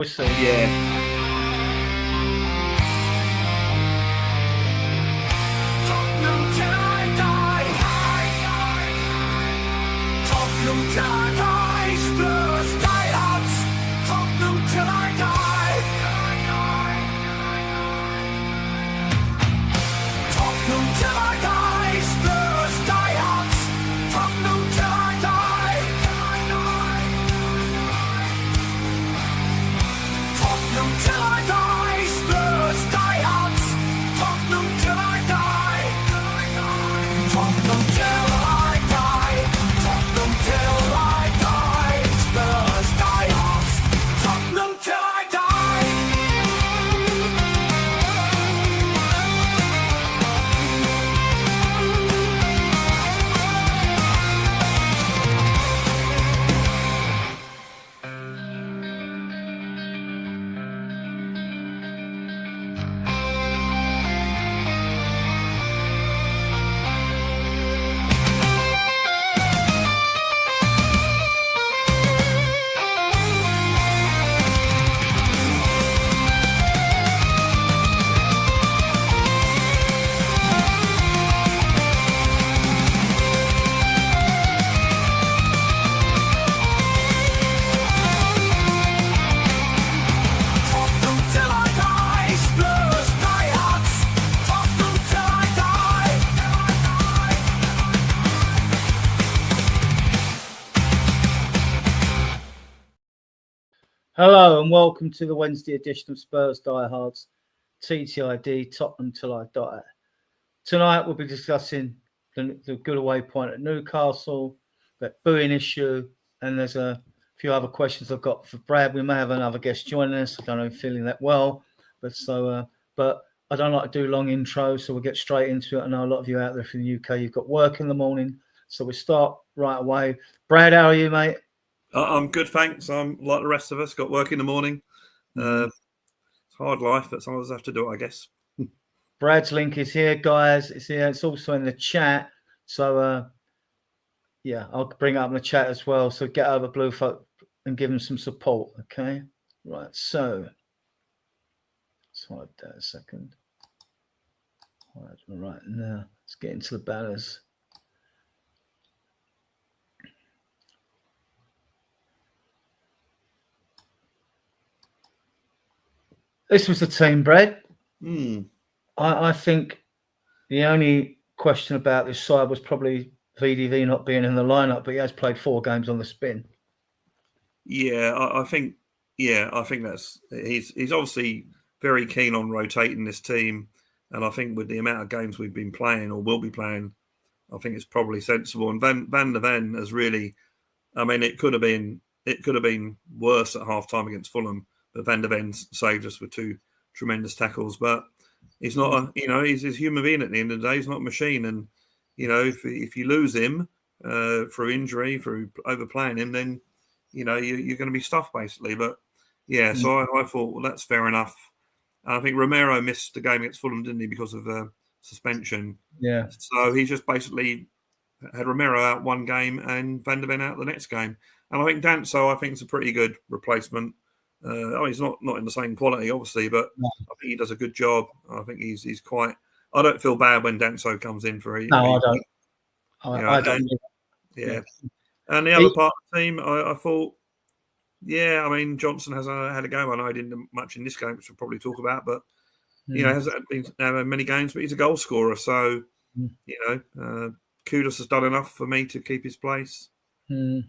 We'll see. Yeah. Hello and welcome to the Wednesday edition of Spurs Diehards, TTID, Tottenham Till I Die. Tonight we'll be discussing the good away point at Newcastle, that booing issue, and there's a few other questions I've got for Brad. We may have another guest joining us. I don't know if he's feeling that well, but I don't like to do long intros, so we'll get straight into it. I know a lot of you out there from the UK, you've got work in the morning, so we start right away. Brad, how are you, mate? I'm good, thanks. I'm like the rest of us, got work in the morning. It's hard life, but some of us have to do it, I guess. Brad's link is here, guys. It's here. It's also in the chat. So, I'll bring it up in the chat as well. So get over Bluefoot and give him some support, okay? Right, so let's hide that a second. Right now, let's get into the banners. This was the team, Brad. I think the only question about this side was probably VDV not being in the lineup, but he has played 4 games on the spin. Yeah, I think that's he's obviously very keen on rotating this team, and I think with the amount of games we've been playing or will be playing, I think it's probably sensible. And Van der Ven has really, I mean, it could have been worse at half time against Fulham, but Van der Ven saved us with 2 tremendous tackles. But he's not he's a human being at the end of the day. He's not a machine, and if you lose him through injury, through overplaying him, then you're going to be stuffed basically. But yeah, so I thought, well, that's fair enough. And I think Romero missed the game against Fulham, didn't he, because of suspension? Yeah. So he just basically had Romero out one game and Van der Ven out the next game. And I think Danso, I think, is a pretty good replacement. He's not in the same quality, obviously, but I think he does a good job. I think he's quite. I don't feel bad when Danso comes in for. No, I don't. I don't. Yeah. And the other part of the team, I thought, I mean, Johnson has had a game. I know he didn't do much in this game, which we'll probably talk about, but hasn't been many games, but he's a goal scorer. So, Kudus has done enough for me to keep his place. I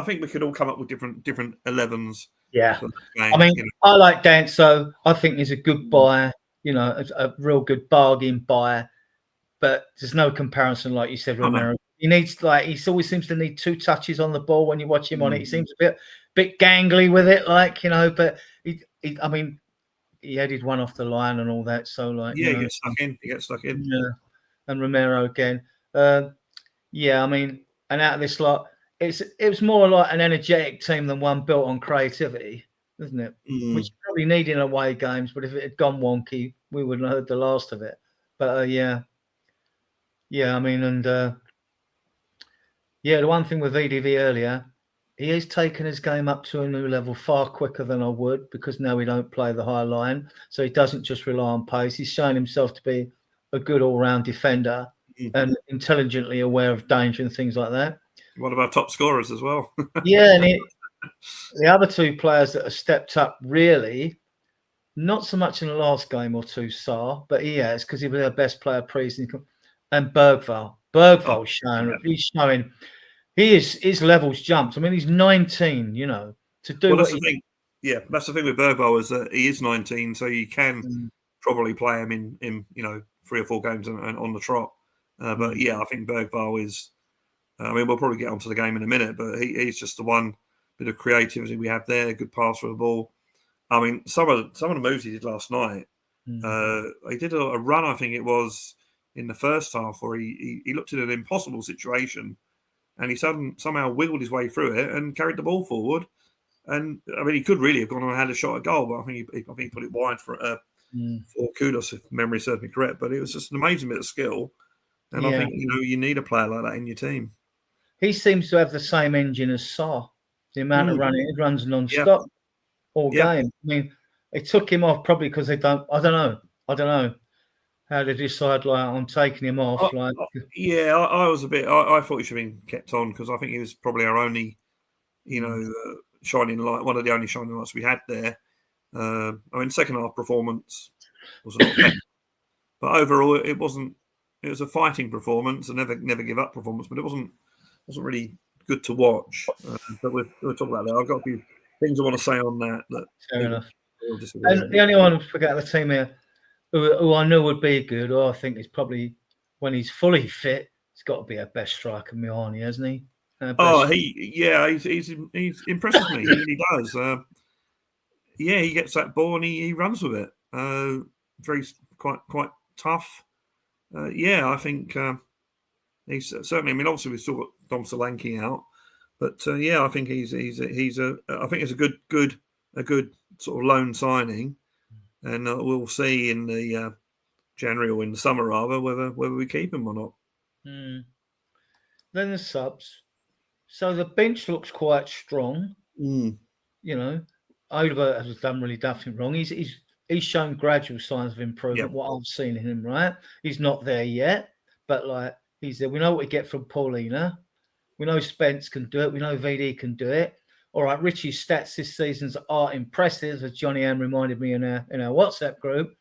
think we could all come up with different 11s. Yeah, I mean, I like Danso. I think he's a good buy. A real good bargain buy. But there's no comparison, like you said, Romero. He needs he always seems to need 2 touches on the ball when you watch him on it. He seems a bit gangly with it, but he headed one off the line and all that. So he gets stuck in. Yeah, and Romero again. I mean, and out of this lot, it was more like an energetic team than one built on creativity, isn't it? Which you probably need in away games, but if it had gone wonky, we wouldn't have heard the last of it. But I mean, and the one thing with VDV earlier, he has taken his game up to a new level far quicker than I would, because now we don't play the high line. So he doesn't just rely on pace. He's shown himself to be a good all-round defender and intelligently aware of danger and things like that. One of our top scorers as well. Yeah, and the other two players that have stepped up really, not so much in the last game or two, Sarr, but he has, because he was our best player pre-season. And Bergvall. Bergvall's he's showing his levels jumped. I mean, he's 19, to do that's the thing. Yeah, that's the thing with Bergvall, is that he is 19, so you can probably play him in 3 or 4 games and on the trot. But yeah, I think Bergvall is. I mean, we'll probably get onto the game in a minute, but he's just the one bit of creativity we have there. Good pass for the ball. I mean, some of the moves he did last night. He did a run, I think it was in the first half, where he looked at an impossible situation, and he somehow wiggled his way through it and carried the ball forward. And I mean, he could really have gone on and had a shot at goal, but I think he put it wide for kudos, if memory serves me correct. But it was just an amazing bit of skill, and I think you need a player like that in your team. He seems to have the same engine as Sarr. The amount of running, he runs non-stop all game. I mean, it took him off probably because they don't. I don't know how they decide. Like, I'm taking him off. I was a bit. I thought he should have been kept on, because I think he was probably our only, shining light. One of the only shining lights we had there. I mean, second half performance was a lot better, but overall it wasn't. It was a fighting performance, a never give up performance, but it wasn't really good to watch. But we'll talk about that. I've got a few things I want to say on that. Fair enough. And the only one who forgot the team here who I knew would be good, or I think is probably, when he's fully fit, he's got to be our best striker, Mihani, hasn't he? He's impresses me. He really does. He gets that ball and he runs with it. Very quite tough. I think he's certainly. I mean, obviously we've still got Dom Solanke out, but I think he's a good sort of loan signing, and we'll see in the January or in the summer rather whether we keep him or not. Then the subs. So the bench looks quite strong. Oliver has done really nothing wrong. He's shown gradual signs of improvement. What I've seen in him, right? He's not there yet, but like he's there. We know what we get from Paulina. We know Spence can do it. We know VD can do it. All right, Richie's stats this season are impressive, as Johnny Ann reminded me in our WhatsApp group.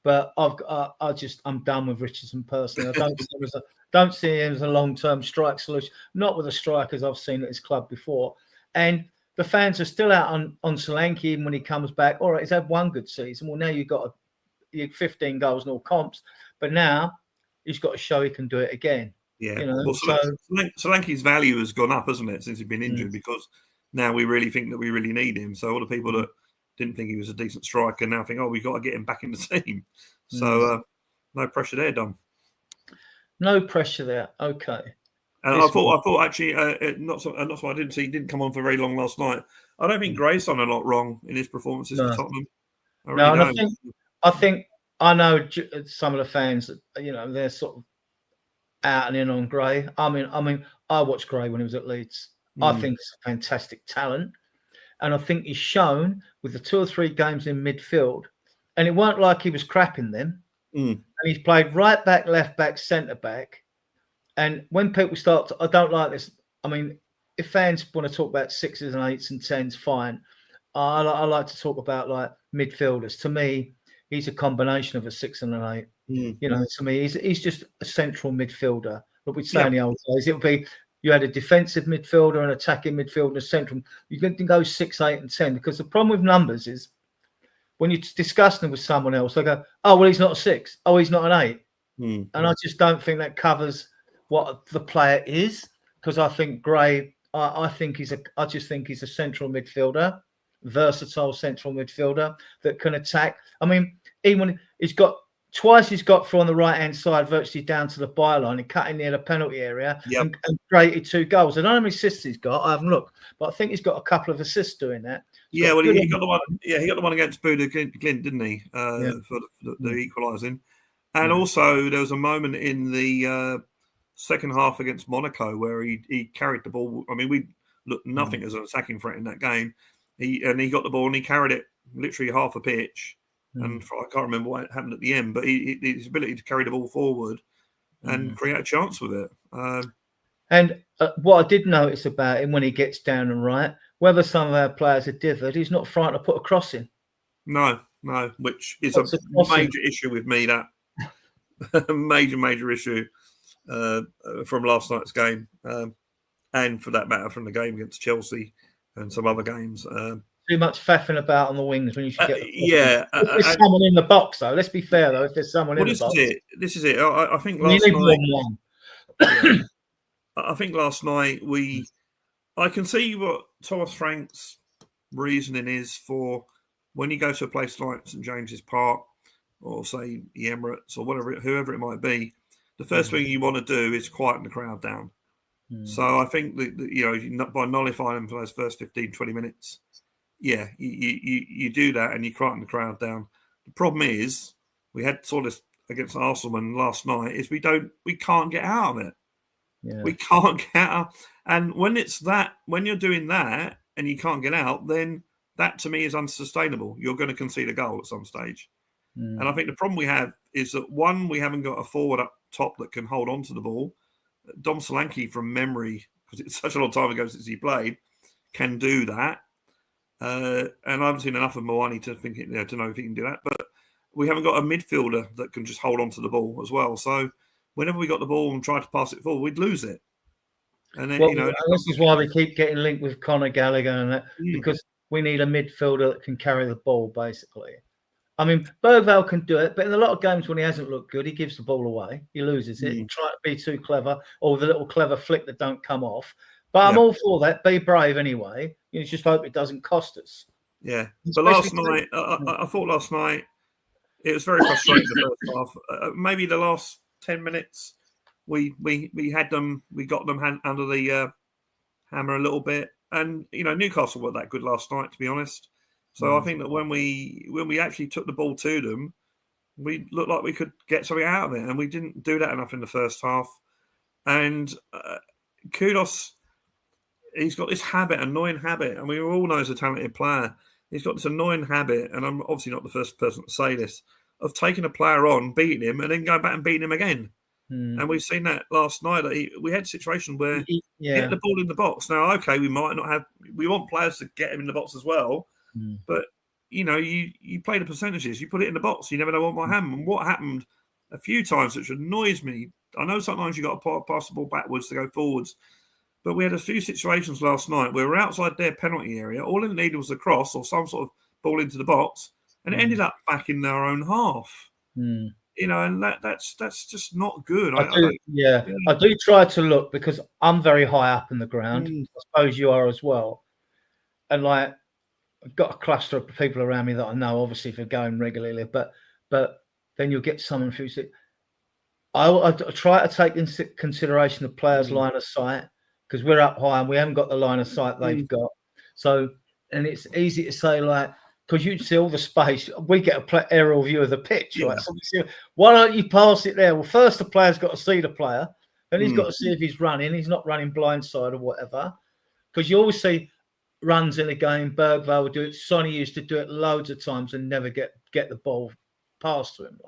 But I'm done with Richardson personally. I don't see him as a long-term strike solution. Not with the strikers I've seen at his club before. And the fans are still out on Solanke even when he comes back. All right, he's had one good season. Well, now you've got 15 goals and all comps, but now he's got to show he can do it again. Yeah. Solanke's value has gone up, hasn't it, since he's been injured? Because now we really think that we really need him. So all the people that didn't think he was a decent striker now think, we've got to get him back in the team. So no pressure there, Dom. No pressure there. Okay. And I thought actually, not so. I didn't see. He didn't come on for very long last night. I don't think Gray's done a lot wrong in his performances for Tottenham. I think I know some of the fans. They're sort of out and in on Gray. I mean, I watched Gray when he was at Leeds. I think he's a fantastic talent, and I think he's shown with the 2 or 3 games in midfield, and it weren't like he was crap in them. And he's played right back, left back, centre back. And when people start I don't like this. I mean, if fans want to talk about 6s and 8s and 10s, fine. I like to talk about like midfielders. To me, he's a combination of a 6 and an 8. To me, he's just a central midfielder. But we'd say in the old days, it would be you had a defensive midfielder, an attacking midfielder, and a central. You can go 6, 8, and 10 because the problem with numbers is when you're discussing with someone else, they go, "Oh, well, he's not a 6. Oh, he's not an 8." And I just don't think that covers what the player is, because I think Gray, I just think he's a central midfielder, versatile central midfielder that can attack. I mean, even when he's got through on the right hand side, virtually down to the byline and cutting near the penalty area and created 2 goals. I don't know how many assists he's got. I haven't looked, but I think he's got a couple of assists doing that. He got the one. Yeah, he got the one against Buda Glint, didn't he? For the equalising, and also there was a moment in the second half against Monaco where he carried the ball. I mean, we looked nothing as an attacking threat in that game. He got the ball and he carried it literally half a pitch. And I can't remember what happened at the end, but his ability to carry the ball forward and create a chance with it. And what I did notice about him when he gets down and right, whether some of our players are dithered, he's not frightened to put a cross in. No, which is a major issue with me. That major issue from last night's game, and for that matter, from the game against Chelsea and some other games. Too much faffing about on the wings when you should get. If there's someone in the box, though. Let's be fair, though. If there's someone in the box, this is it. I think last night. I think last night I can see what Thomas Frank's reasoning is for when you go to a place like St James's Park or say the Emirates or whoever it might be. The first thing you want to do is quieten the crowd down. So I think that by nullifying them for those first 15, 20 minutes, you do that and you quieten the crowd down. The problem is we saw this against Arsenal last night is we can't get out of it. Yeah. We can't get out. And when you're doing that and you can't get out, then that to me is unsustainable. You're going to concede a goal at some stage. And I think the problem we have is that one, we haven't got a forward up top that can hold on to the ball. Dom Solanke from memory, because it's such a long time ago since he played, can do that. And I haven't seen enough of Moani to know if he can do that. But we haven't got a midfielder that can just hold on to the ball as well. So whenever we got the ball and tried to pass it forward, we'd lose it. And then, this is why we keep getting linked with Conor Gallagher and that, because we need a midfielder that can carry the ball, basically. I mean, Bergvall can do it, but in a lot of games when he hasn't looked good, he gives the ball away. He loses it. He tries to be too clever, or the little clever flick that don't come off. But I'm all for that. Be brave anyway. You just hope it doesn't cost us. Yeah. But last night, I thought last night it was very frustrating the first half. Maybe the last 10 minutes, we had them, we got them under the hammer a little bit. And, Newcastle weren't that good last night, to be honest. So I think that when we actually took the ball to them, we looked like we could get something out of it. And we didn't do that enough in the first half. And Kudos, he's got this annoying habit, and we all know he's a talented player. He's got this annoying habit, and I'm obviously not the first person to say this, of taking a player on, beating him, and then going back and beating him again. And we've seen that last night. We had a situation where he hit the ball in the box. Now, okay, we might not have... We want players to get him in the box as well, but, you play the percentages. You put it in the box. You never know what might happen. And what happened a few times, which annoys me, I know sometimes you got to pass the ball backwards to go forwards, but we had a few situations last night where we're outside their penalty area. All it needed was a cross or some sort of ball into the box, and it ended up back in their own half. And that's just not good. I do try to look, because I'm very high up in the ground. I suppose you are as well. And I've got a cluster of people around me that I know, obviously, for going regularly. But then you'll get someone who's it. I try to take into consideration the players' line of sight, because we're up high and we haven't got the line of sight they've got. So, and it's easy to say, because you see all the space, we get an aerial view of the pitch, right? So we see, why don't you pass it there? Well, first the player's got to see the player, then he's got to see if he's running. He's not running blindside or whatever. Because you always see runs in a game. Bergvall would do it. Sonny used to do it loads of times and never get the ball passed to him,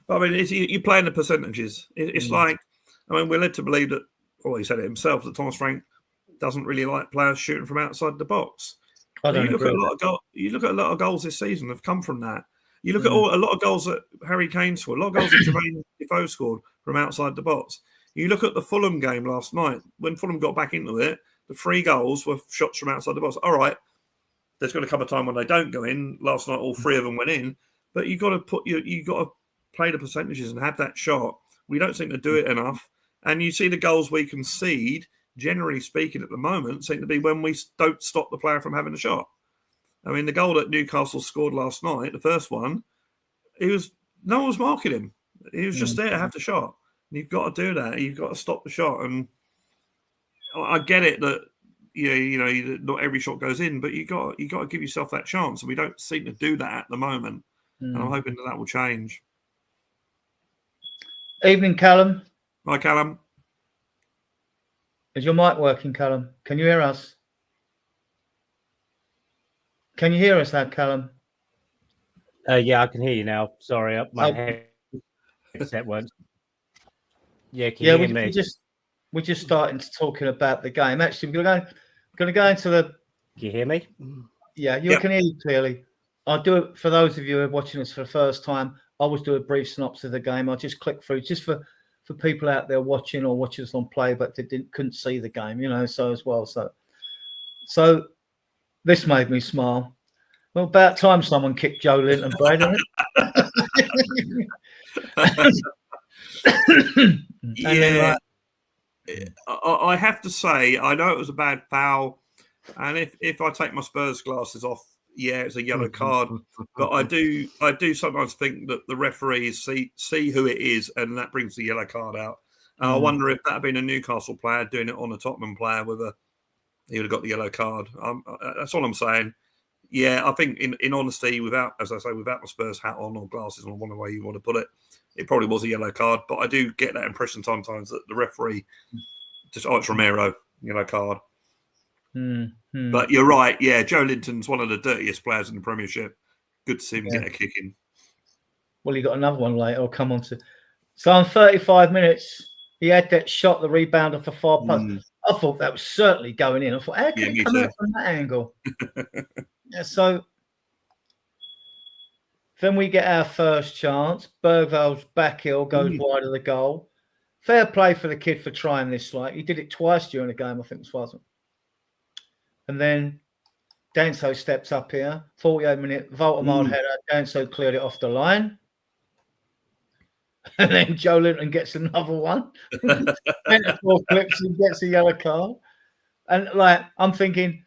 I mean, you're playing the percentages. It's like, we're led to believe that, he said it himself, that Thomas Frank doesn't really like players shooting from outside the box. You look at a lot of goals this season have come from that. You look at a lot of goals that Harry Kane scored, a lot of goals that Jermaine Defoe scored from outside the box. You look at the Fulham game last night, when Fulham got back into it, the 3 goals were shots from outside the box. All right, there's going to come a time when they don't go in. Last night, all 3 of them went in, but you got to play the percentages and have that shot. We don't seem to do it enough, and you see the goals we concede, generally speaking, at the moment, seem to be when we don't stop the player from having a shot. I mean, the goal that Newcastle scored last night, the first one, no one was marking him. He was just there to have the shot. And you've got to do that. You've got to stop the shot. And I get it that not every shot goes in, but you got to give yourself that chance. And we don't seem to do that at the moment. And I'm hoping that will change. Evening, Callum. Hi, Callum. Is your mic working, Callum? Can you hear us? Can you hear us now, Callum? Yeah, I can hear you now. Sorry, my headset works. Yeah, can you hear me? We're just starting to talking about the game. Actually, we're going to go into the. Can you hear me? Yeah, you can hear you clearly. I'll do it for those of you who are watching us for the first time. I always do a brief synopsis of the game. I'll just click through just for people out there watching or watching us on play, but they couldn't see the game, so as well. So this made me smile. Well, about time someone kicked Joe Linton, Brad, isn't it? Yeah. I have to say, I know it was a bad foul, and if I take my Spurs glasses off, yeah, it's a yellow card. But I do sometimes think that the referees see who it is, and that brings the yellow card out. And I wonder if that had been a Newcastle player doing it on a Tottenham player, he would have got the yellow card. That's all I'm saying. Yeah, I think in honesty, without my Spurs hat on or glasses on, one way you want to put it, it probably was a yellow card. But I do get that impression sometimes that the referee just, it's Romero, yellow card. But you're right. Yeah, Joe Linton's one of the dirtiest players in the Premiership. Good to see him get a kick in. Well, he got another one later. I'll come on to. So on 35 minutes, he had that shot, the rebounder for far post. I thought that was certainly going in. I thought, how can he come out from that angle? So then we get our first chance. Bergvall's back heel goes wide of the goal. Fair play for the kid for trying this. He did it twice during the game, I think, as far as. And then Danso steps up here. 48-minute Voltemard header. Danso cleared it off the line. And then Joe Linton gets another one. Metaphor flips and gets a yellow card. And I'm thinking,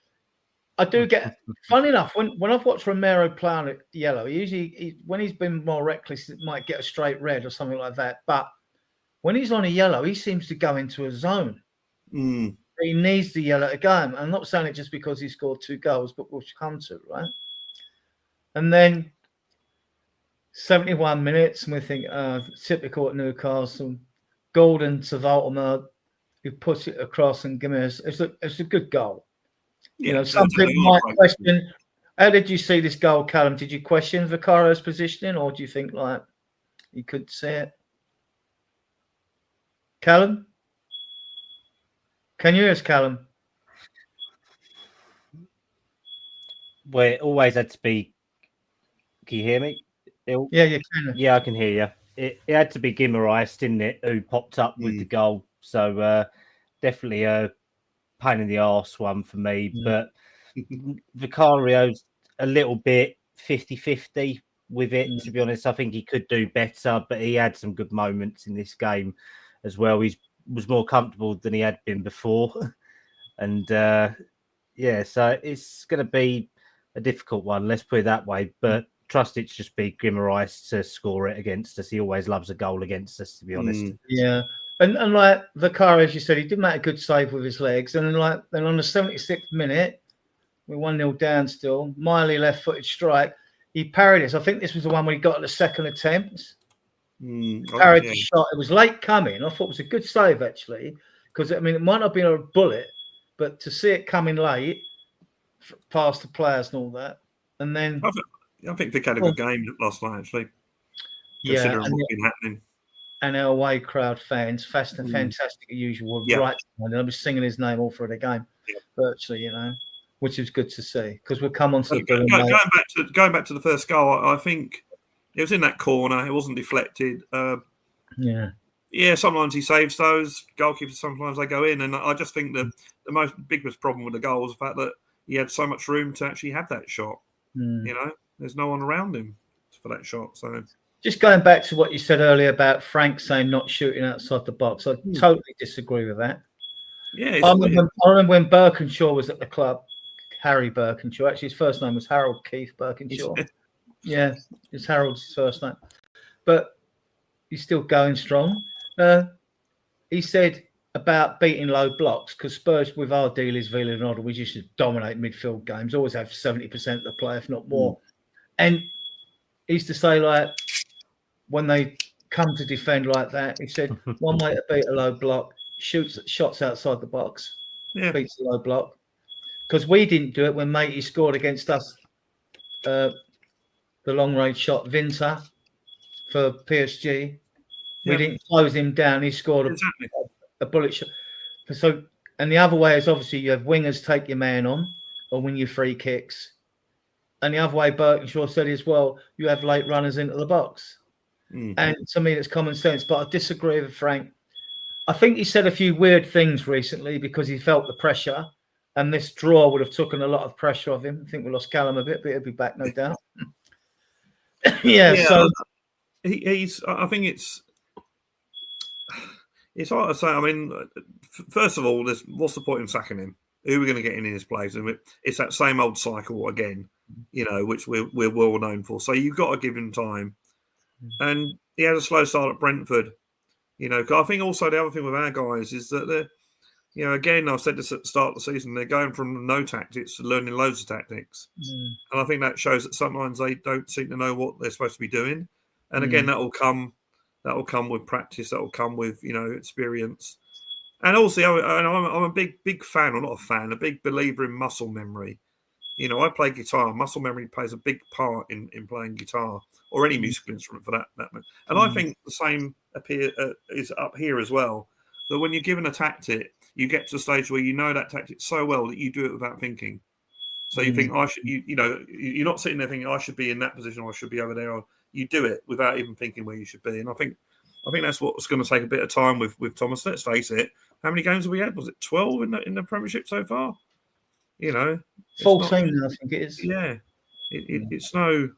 I do get. Funny enough, when I've watched Romero play on it yellow, when he's been more reckless, it might get a straight red or something like that. But when he's on a yellow, he seems to go into a zone. He needs the yellow to go. I'm not saying it just because he scored 2 goals, but we'll come to, right? And then 71 minutes, and we think, typical at Newcastle. Golden to Voltemard, who puts it across and give me it's a good goal. Yeah, some people might question, how did you see this goal, Callum? Did you question Vicario's positioning, or do you think you could see it? Callum? Can you hear us, Callum? Well, it always had to be. Can you hear me? Yeah, you can. Yeah, I can hear you. It had to be Guimaraes, didn't it, who popped up with the goal. So definitely a pain in the arse one for me. But Vicario's a little bit 50-50 with it, to be honest. I think he could do better, but he had some good moments in this game as well. He was more comfortable than he had been before. And so it's going to be a difficult one, let's put it that way. But trust it to just be Guimaraes to score it against us. He always loves a goal against us, to be honest. Yeah. And Vicario, as you said, he did make a good save with his legs. And then on the 76th minute, we're 1-0 down still. Miley left-footed strike. He parried it. So I think this was the one where he got at the second attempt. Parried the shot. It was late coming. I thought it was a good save, actually. Because, it might not have been a bullet, but to see it coming late past the players and all that. And then... I think Vic had a good game last night, actually. Considering what's been happening. And our away crowd fans, fast and fantastic as usual, were right. And I was singing his name all through the game, virtually, which is good to see. Because we'll come on to going back to the first goal. I think it was in that corner. It wasn't deflected. Sometimes he saves those. Goalkeepers, sometimes they go in. And I just think that the biggest problem with the goal was the fact that he had so much room to actually have that shot. There's no one around him for that shot. So just going back to what you said earlier about Frank saying not shooting outside the box, I totally disagree with that. Yeah, I remember when Birkinshaw was at the club, Harry Birkinshaw. Actually, his first name was Harold Keith Birkinshaw. It's Harold's first name. But he's still going strong. He said about beating low blocks, because Spurs, with our dealers, Villa and Oddle, we used to dominate midfield games, always have 70% of the play, if not more. And he used to say, when they come to defend like that, he said, one way to beat a low block shoots shots outside the box, Yeah. beats the low block. Because we didn't do it when Matey scored against us. The long range shot, Vinta for PSG. We didn't close him down. He scored a bullet shot. So, and the other way is obviously you have wingers take your man on or win your free kicks. And the other way, Birkinshaw said as well, you have late runners into the box. And to me, that's common sense. But I disagree with Frank. I think he said a few weird things recently because he felt the pressure. And this draw would have taken a lot of pressure off him. I think we lost Callum a bit, but he'll be back, no doubt. So he's. I think it's hard to say. I mean, first of all, what's the point in sacking him? Who are we going to get in his place? And it's that same old cycle again, which we're well known for. So you've got to give him time. And he had a slow start at Brentford. 'Cause I think also the other thing with our guys is that they're, again, I've said this at the start of the season, they're going from no tactics to learning loads of tactics. And I think that shows that sometimes they don't seem to know what they're supposed to be doing. And again, that will come with practice, that will come with, experience. And also, I'm a big fan, or not a fan, a big believer in muscle memory. I play guitar. Muscle memory plays a big part in playing guitar or any musical instrument for that matter. And I think the same is up here as well. That when you're given a tactic, you get to a stage where you know that tactic so well that you do it without thinking. So you think you're not sitting there thinking I should be in that position or I should be over there. Or you do it without even thinking where you should be. And I think that's what's going to take a bit of time with Thomas. Let's face it. How many games have we had? Was it 12 in the Premiership so far? 14 now, I think it is. Yeah, it's no.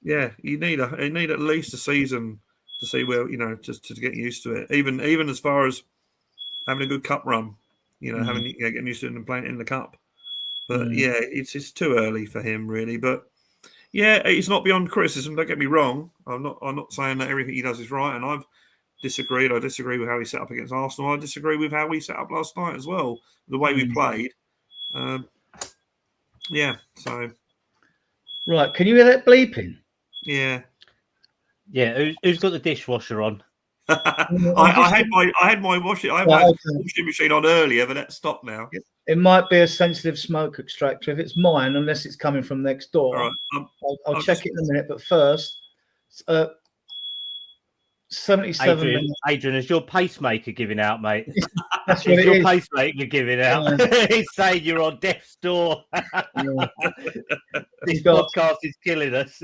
Yeah, you need at least a season to see where just to get used to it. Even as far as having a good cup run, getting used to it and playing in the cup. But yeah, it's too early for him really. But yeah, it's not beyond criticism. Don't get me wrong. I'm not saying that everything he does is right, and I've disagreed. I disagree with how he set up against Arsenal. I disagree with how we set up last night as well. The way we played. So right, can you hear that bleeping? Yeah. Who's got the dishwasher on? I had my washing machine on earlier, but that's stopped now. It might be a sensitive smoke extractor. If it's mine, unless it's coming from next door, all right. I'll check it in a minute. But first, 77 minutes. Adrian, is your pacemaker giving out, mate? That's what your pacemaker giving out. He's saying you're on death's door. This podcast is killing us.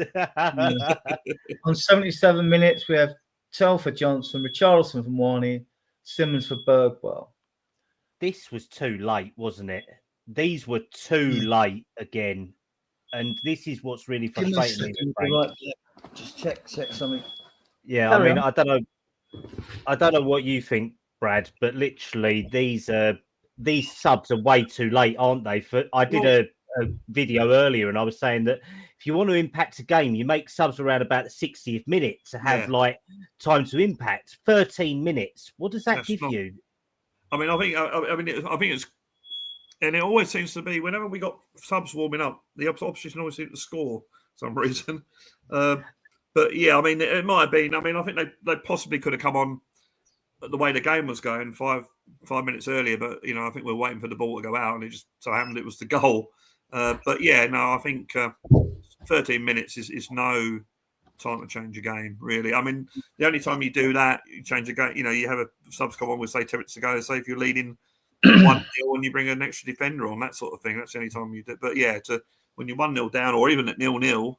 On 77 minutes, we have Telfer Johnson, Richarlison for Warney, Simmons for Bergwell. This was too late, wasn't it? These were too late again. And this is what's really frustrating me. Right. Just check something. Yeah, I mean, I don't know what you think, Brad, but literally these subs are way too late, aren't they? I did a video earlier and I was saying that if you want to impact a game, you make subs around about the 60th minute to have like time to impact. 13 minutes. What does that give you? I mean, I think it's, and it always seems to be whenever we got subs warming up, the opposition always seems to score for some reason. But yeah, I mean, it might have been. I mean, I think they possibly could have come on the way the game was going 5 minutes earlier. But I think we're waiting for the ball to go out, and it just so happened it was the goal. But yeah, no, I think 13 minutes is no time to change a game, really. I mean, the only time you do that, you change a game. You have a subs come on with say 10 minutes to go. Say if you're leading 1-0 and you bring an extra defender on, that sort of thing. That's the only time you do. But yeah, when you're 1-0 down or even at 0-0.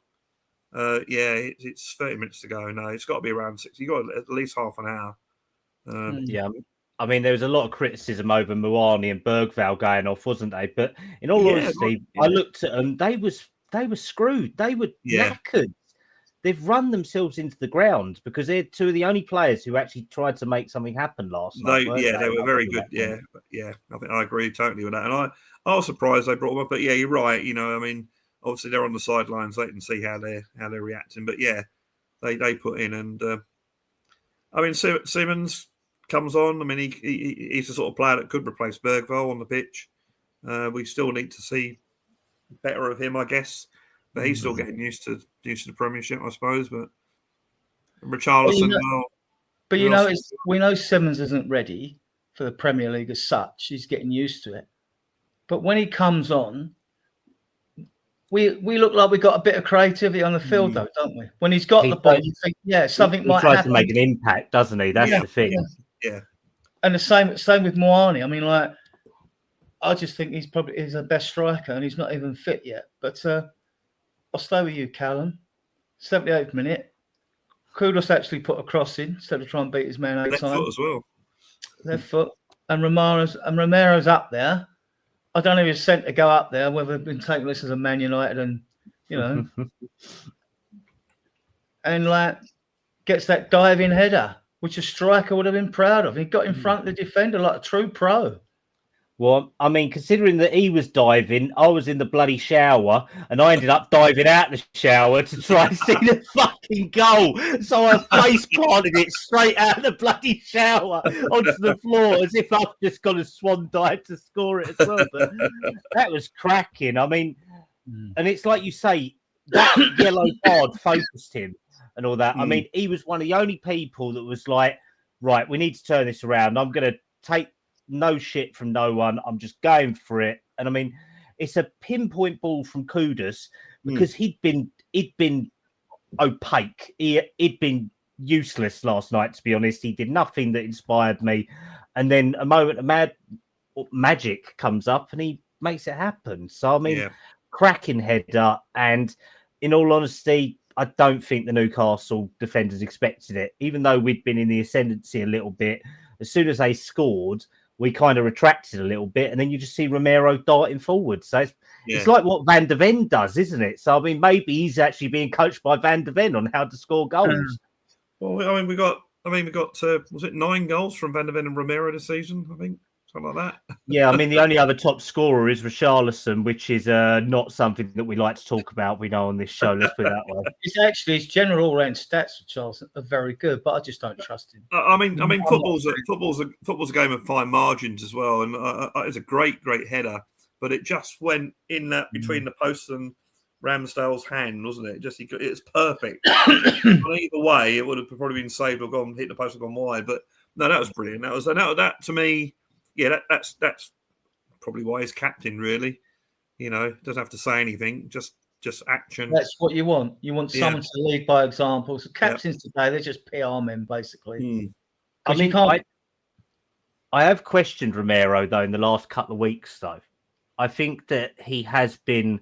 It's 30 minutes to go. No, it's got to be around 6. You got at least half an hour. I mean, there was a lot of criticism over Muani and Bergvall going off, wasn't they? But in all honesty, I looked at them. They were screwed. They were knackered. They've run themselves into the ground because they're two of the only players who actually tried to make something happen last night. They were very good. Yeah. I think I agree totally with that. And I was surprised they brought them up. But yeah, you're right. I mean. Obviously, they're on the sidelines. They can see how they're reacting. But yeah, they put in, and I mean Simmons comes on. I mean he's the sort of player that could replace Bergvall on the pitch. We still need to see better of him, I guess. But he's still getting used to the Premiership, I suppose. But Richarlison, we know Simmons isn't ready for the Premier League as such. He's getting used to it. But when he comes on, we look like we've got a bit of creativity on the field, though, don't we? When he's got the ball, you think, something might happen. He tries to make an impact, doesn't he? That's the thing. Yeah. And the same with Moani. I mean, like, I just think he's the best striker, and he's not even fit yet. But I'll stay with you, Callum. 78th minute. Kudus actually put a cross in instead of trying to beat his man 8 times. Left foot as well. Left foot. And Romero's up there. I don't know if he's sent to go up there, whether they've been taking this as a Man United and, and like gets that diving header, which a striker would have been proud of. He got in front of the defender like a true pro. Well, I mean, considering that he was diving, I was in the bloody shower and I ended up diving out the shower to try and see the fucking goal. So I face planted it straight out of the bloody shower onto the floor as if I've just got a swan dive to score it as well. But that was cracking. I mean, and it's like you say, that yellow card focused him and all that. I mean, he was one of the only people that was like, right, we need to turn this around. I'm going to take no shit from no one. I'm just going for it. And I mean, it's a pinpoint ball from Kudus because he'd been opaque. He'd been useless last night, to be honest. He did nothing that inspired me. And then a moment of magic comes up and he makes it happen. So, I mean, cracking header. And in all honesty, I don't think the Newcastle defenders expected it. Even though we'd been in the ascendancy a little bit, as soon as they scored, we kind of retracted a little bit, and then you just see Romero darting forward. So it's like what Van de Ven does, isn't it? So, I mean, maybe he's actually being coached by Van de Ven on how to score goals. Well, I mean, we got was it 9 goals from Van de Ven and Romero this season? I think something like that. Yeah, I mean, the only other top scorer is Richarlison, which is not something that we like to talk about. We know on this show. Let's put it that way. It's actually his general all-round stats for Charleston are very good, but I just don't trust him. I mean, football's a game of fine margins as well, and it's a great header, but it just went in that between the post and Ramsdale's hand, wasn't it? It's perfect. Either way, it would have probably been saved or hit the post or gone wide. But no, that was brilliant. That to me. Yeah, that's probably why he's captain, really. Doesn't have to say anything, just action. That's what you want. You want someone to lead by example. So captains today, they're just PR men, basically. I mean, I have questioned Romero, though, in the last couple of weeks, though. I think that he has been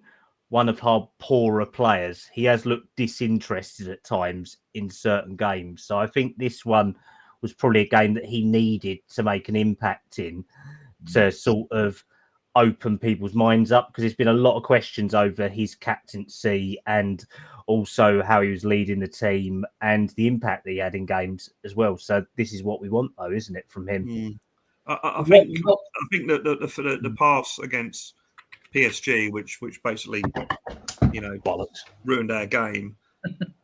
one of our poorer players. He has looked disinterested at times in certain games. So I think this one was probably a game that he needed to make an impact in to sort of open people's minds up, because there's been a lot of questions over his captaincy and also how he was leading the team and the impact that he had in games as well. So this is what we want, though, isn't it, from him? I think that the pass against PSG, which basically, ruined our game.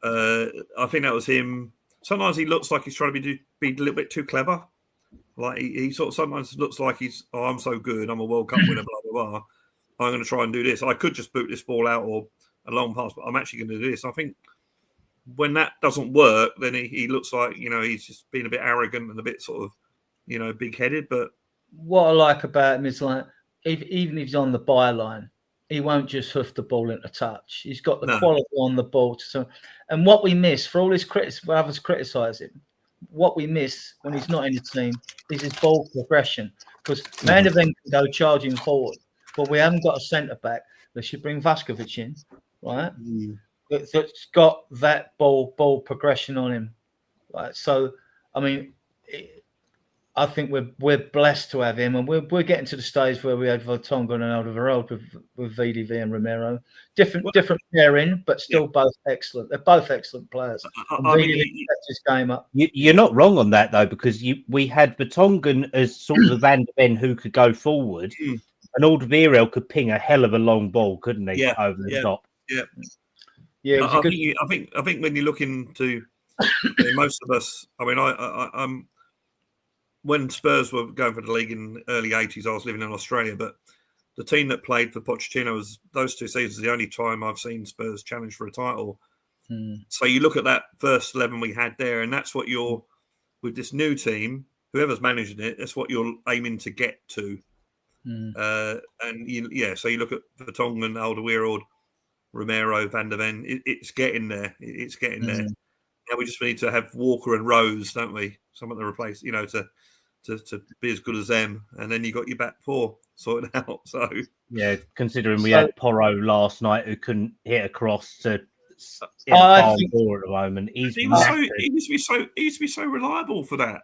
I think that was him. Sometimes he looks like he's trying to be a little bit too clever. Like he sort of sometimes looks like I'm so good, I'm a World Cup winner, blah, blah, blah. I'm going to try and do this. I could just boot this ball out or a long pass, but I'm actually going to do this. I think when that doesn't work, then he looks like, he's just being a bit arrogant and a bit sort of, big-headed. But what I like about him is, like, even if he's on the byline, he won't just hoof the ball into touch. He's got the quality on the ball. And what we miss, for all his others criticise him, what we miss when he's not in the team is his ball progression. Because Van de Ven can go charging forward, but we haven't got a centre back. They should bring Vaskovic in, right? That's got that ball progression on him, right? So, I mean, I think we're blessed to have him, and we're getting to the stage where we had Vertonghen and Alderweireld with VDV and Romero. Different pairing, but still both excellent. They're both excellent players. VDV stepped his game up. You're not wrong on that, though, because we had Vertonghen as sort of the Van de Ven who could go forward, and Alderweireld could ping a hell of a long ball, couldn't he? Over the top. Yeah. I think when you look into most of us, I mean, I'm. When Spurs were going for the league in the early 80s, I was living in Australia, but the team that played for Pochettino was those 2 seasons the only time I've seen Spurs challenge for a title. So you look at that first 11 we had there, and that's what with this new team, whoever's managing it, that's what you're aiming to get to. Mm. So you look at Vertonghen, Alderweireld, Romero, Van der Ven. It's getting there. It's getting there. Now we just need to have Walker and Rose, don't we? Someone to replace, to be as good as them, and then you got your back four sorted out. So yeah, considering we had Porro last night who couldn't hit across to hit I think ball at the moment. he used to be so reliable for that.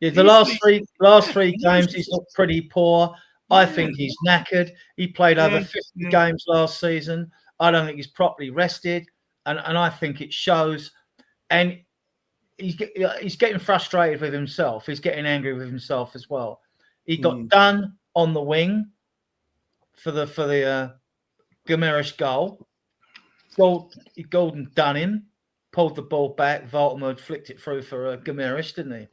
Yeah, the last three games he's looked pretty poor. I think he's knackered. He played over 50 games last season. I don't think he's properly rested, and I think it shows. And he's getting frustrated with himself. He's getting angry with himself as well. He got done on the wing for the Gumerish goal. Golden done him, pulled the ball back. Voltman flicked it through for Gumerish, didn't he?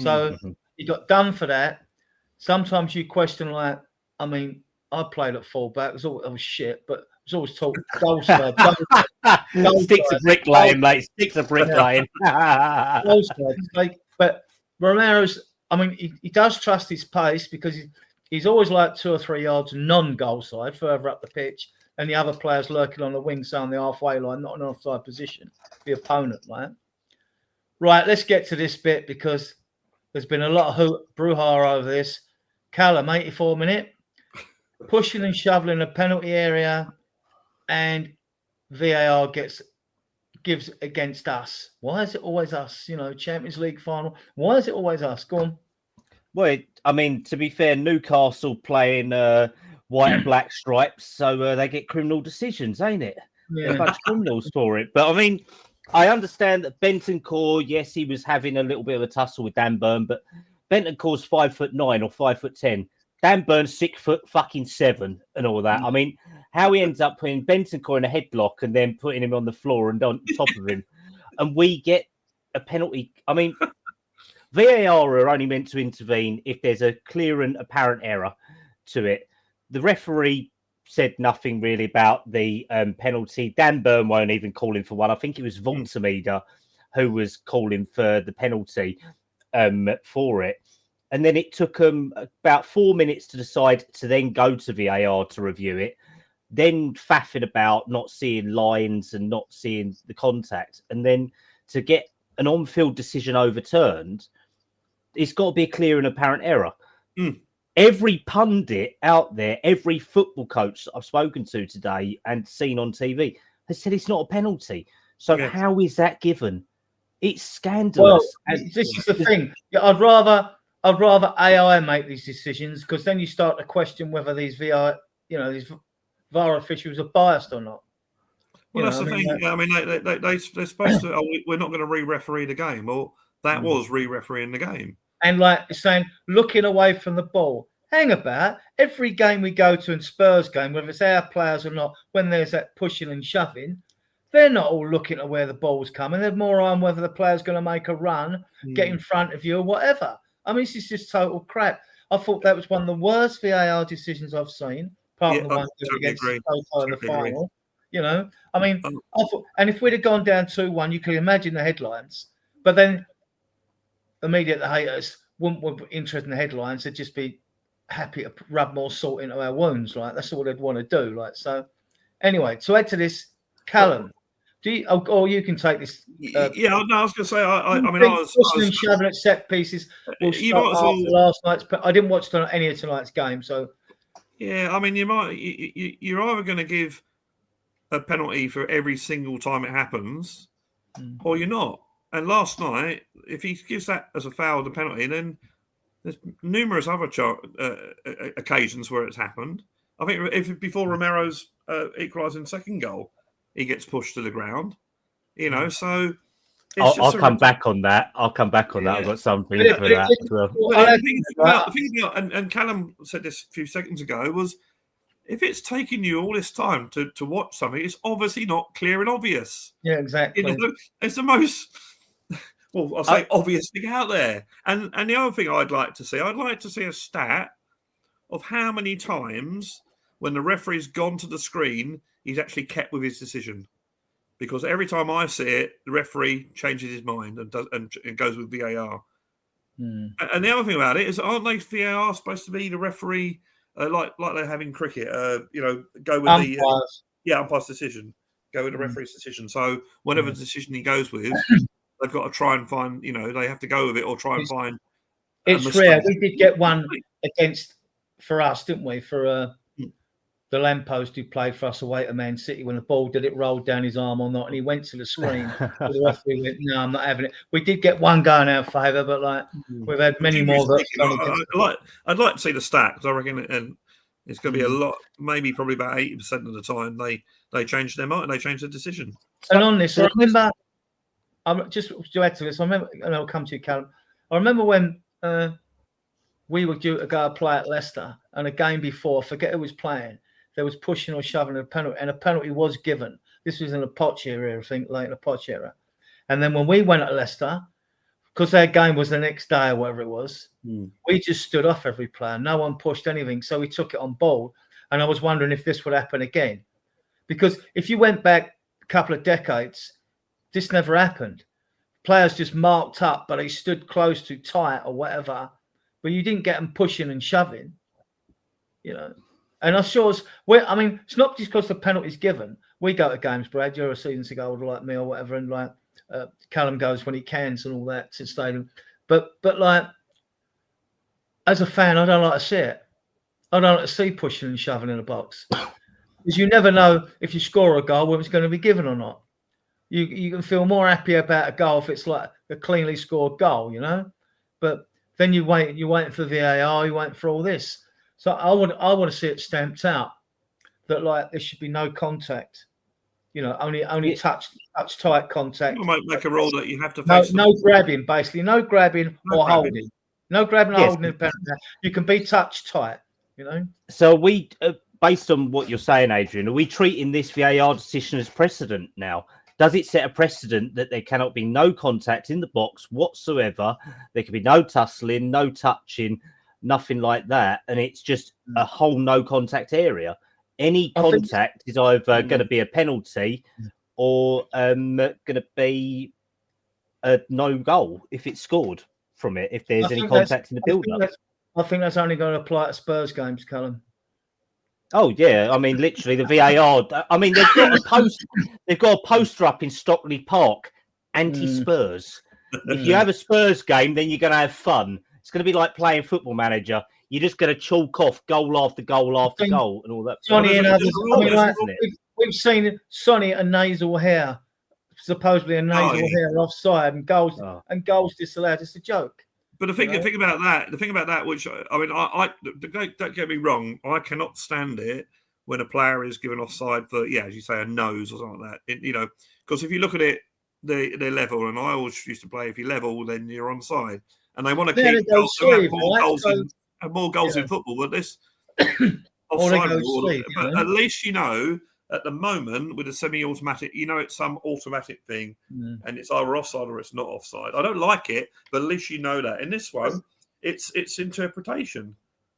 So he got done for that. Sometimes you question, like, I mean, I played at fullback. It was shit, but I was always taught goal side. Sticks a brick lane, mate. Sticks a brick lane. But Romero's, I mean, he does trust his pace because he's always like 2 or 3 yards non-goal side, further up the pitch, and the other players lurking on the wing, so on the halfway line, not an offside position, the opponent, right? Right, let's get to this bit because there's been a lot of brouhaha over this. Callum, 84 minute, pushing and shoveling the penalty area, and VAR gives against us. Why is it always us? Champions League final. Why is it always us? Go on. Well, I mean, to be fair, Newcastle playing white and black stripes, so they get criminal decisions, ain't it? Yeah. A bunch of criminals for it. But I mean, I understand that Bentancur, yes, he was having a little bit of a tussle with Dan Burn, but Bentancur's 5'9" or 5'10". Dan Burn's 6'7" and all that. I mean, how he ends up putting Bentancur in a headlock and then putting him on the floor and on top of him, and we get a penalty. I mean, VAR are only meant to intervene if there's a clear and apparent error to it. The referee said nothing really about the penalty. Dan Burn won't even call him for one. I think it was Voltemida who was calling for the penalty for it. And then it took them about 4 minutes to decide to then go to VAR to review it, then faffing about not seeing lines and not seeing the contact. And then to get an on-field decision overturned, it's got to be a clear and apparent error. Every pundit out there, every football coach that I've spoken to today and seen on TV has said it's not a penalty. So how is that given? It's scandalous. Well, this is the thing. I'd rather AI make these decisions because then you start to question whether these VAR officials are biased or not. Well, that's the thing. I mean, they're supposed to. We're not going to re-referee the game. Well, that was re-refereeing the game. And like saying, looking away from the ball. Hang about. Every game we go to in Spurs game, whether it's our players or not, when there's that pushing and shoving, they're not all looking at where the ball's coming. They're more on whether the player's going to make a run, get in front of you or whatever. I mean, this is just total crap. I thought that was one of the worst VAR decisions I've seen, apart from the one against Soto in the final. I mean, I thought, and if we'd have gone down 2-1, you could imagine the headlines. But then immediately the haters wouldn't be interested in the headlines. They'd just be happy to rub more salt into our wounds. Like that's all they'd want to do. Like so. Anyway, to add to this, Callum, do you? Or you can take this. I was going to say. I was shoving at set pieces. Last night's. I didn't watch any of tonight's game, so. Yeah, I mean, you're either going to give a penalty for every single time it happens, or you're not. And last night, if he gives that as a foul, the penalty, then there's numerous other occasions where it's happened. I think before Romero's equalising second goal, he gets pushed to the ground. So I'll come back on that. I've got something for that as well. The thing about, and Callum said this a few seconds ago, was if it's taking you all this time to watch something, it's obviously not clear and obvious. Yeah, exactly. It's the most, I'll say obvious thing out there. And the other thing I'd like to see a stat of how many times when the referee's gone to the screen, he's actually kept with his decision. Because every time I see it, the referee changes his mind and goes with VAR. And the other thing about it is, aren't they VAR supposed to be the referee, like they have in cricket? Go with the umpire's decision. Go with the referee's decision. So whatever decision he goes with, they've got to try and find. They have to go with it or try and find. It's rare. We did get one for us, didn't we? For the lamppost who played for us away to Man City when the ball did it roll down his arm or not, and he went to the screen. The referee went, "No, I'm not having it." We did get one go in our favour, but we've had many more. I'd like to see the stats. I reckon, and it's going to be a lot. Maybe probably about 80% of the time they change their mind. They change their decision. And on this, I remember. I'm just to add to this. I remember, and I'll come to you, Callum. I remember when we were due to go play at Leicester, and a game before, I forget who was playing. There was pushing or shoving a penalty, and a penalty was given. This was in the Poch era, I think, late in the Poch era. And then when we went at Leicester, because their game was the next day or whatever it was, we just stood off every player. No one pushed anything, so we took it on board. And I was wondering if this would happen again. Because if you went back a couple of decades, this never happened. Players just marked up, but they stood close to tight or whatever. But you didn't get them pushing and shoving, And I'm sure it's not just because the penalty's given. We go to games, Brad. You're a season ticket holder like me or whatever, and Callum goes when he can and all that to the stadium. But as a fan, I don't like to see it. I don't like to see pushing and shoving in a box because you never know if you score a goal whether it's going to be given or not. You can feel more happy about a goal if it's like a cleanly scored goal, But then you're waiting for VAR, you're waiting for all this. So I want to see it stamped out that there should be no contact, only touch tight contact. You might make a rule that you have to face no grabbing, basically, no grabbing or holding, no grabbing or holding. You can be touch tight, So we, based on what you're saying, Adrian, are we treating this VAR decision as precedent now? Does it set a precedent that there cannot be no contact in the box whatsoever? There can be no tussling, no touching, nothing like that. And it's just a whole no contact area. Any contact is either going to be a penalty or going to be a no goal if it's scored from it, if there's any contact in the build-up. I think that's only going to apply to Spurs games, Callum. Oh yeah, I mean literally the VAR. I mean they've got a poster up in Stockley Park, anti-Spurs. If you have a Spurs game, then you're going to have fun. It's going to be like playing Football Manager. You're just going to chalk off goal after goal after goal and all that. Sonny and others, we've seen Sonny a nasal hair, supposedly a nasal hair offside, and goals disallowed. It's a joke. But the thing about that, which I mean, don't get me wrong, I cannot stand it when a player is given offside for, as you say, a nose or something like that. Because if you look at it, they're level, and I always used to play, if you level, then you're onside, and they want to keep more goals in football. But this offside rule, but at least at the moment with a semi-automatic, it's some automatic thing, and it's either offside or it's not offside. I don't like it, but at least that. In this one, it's interpretation.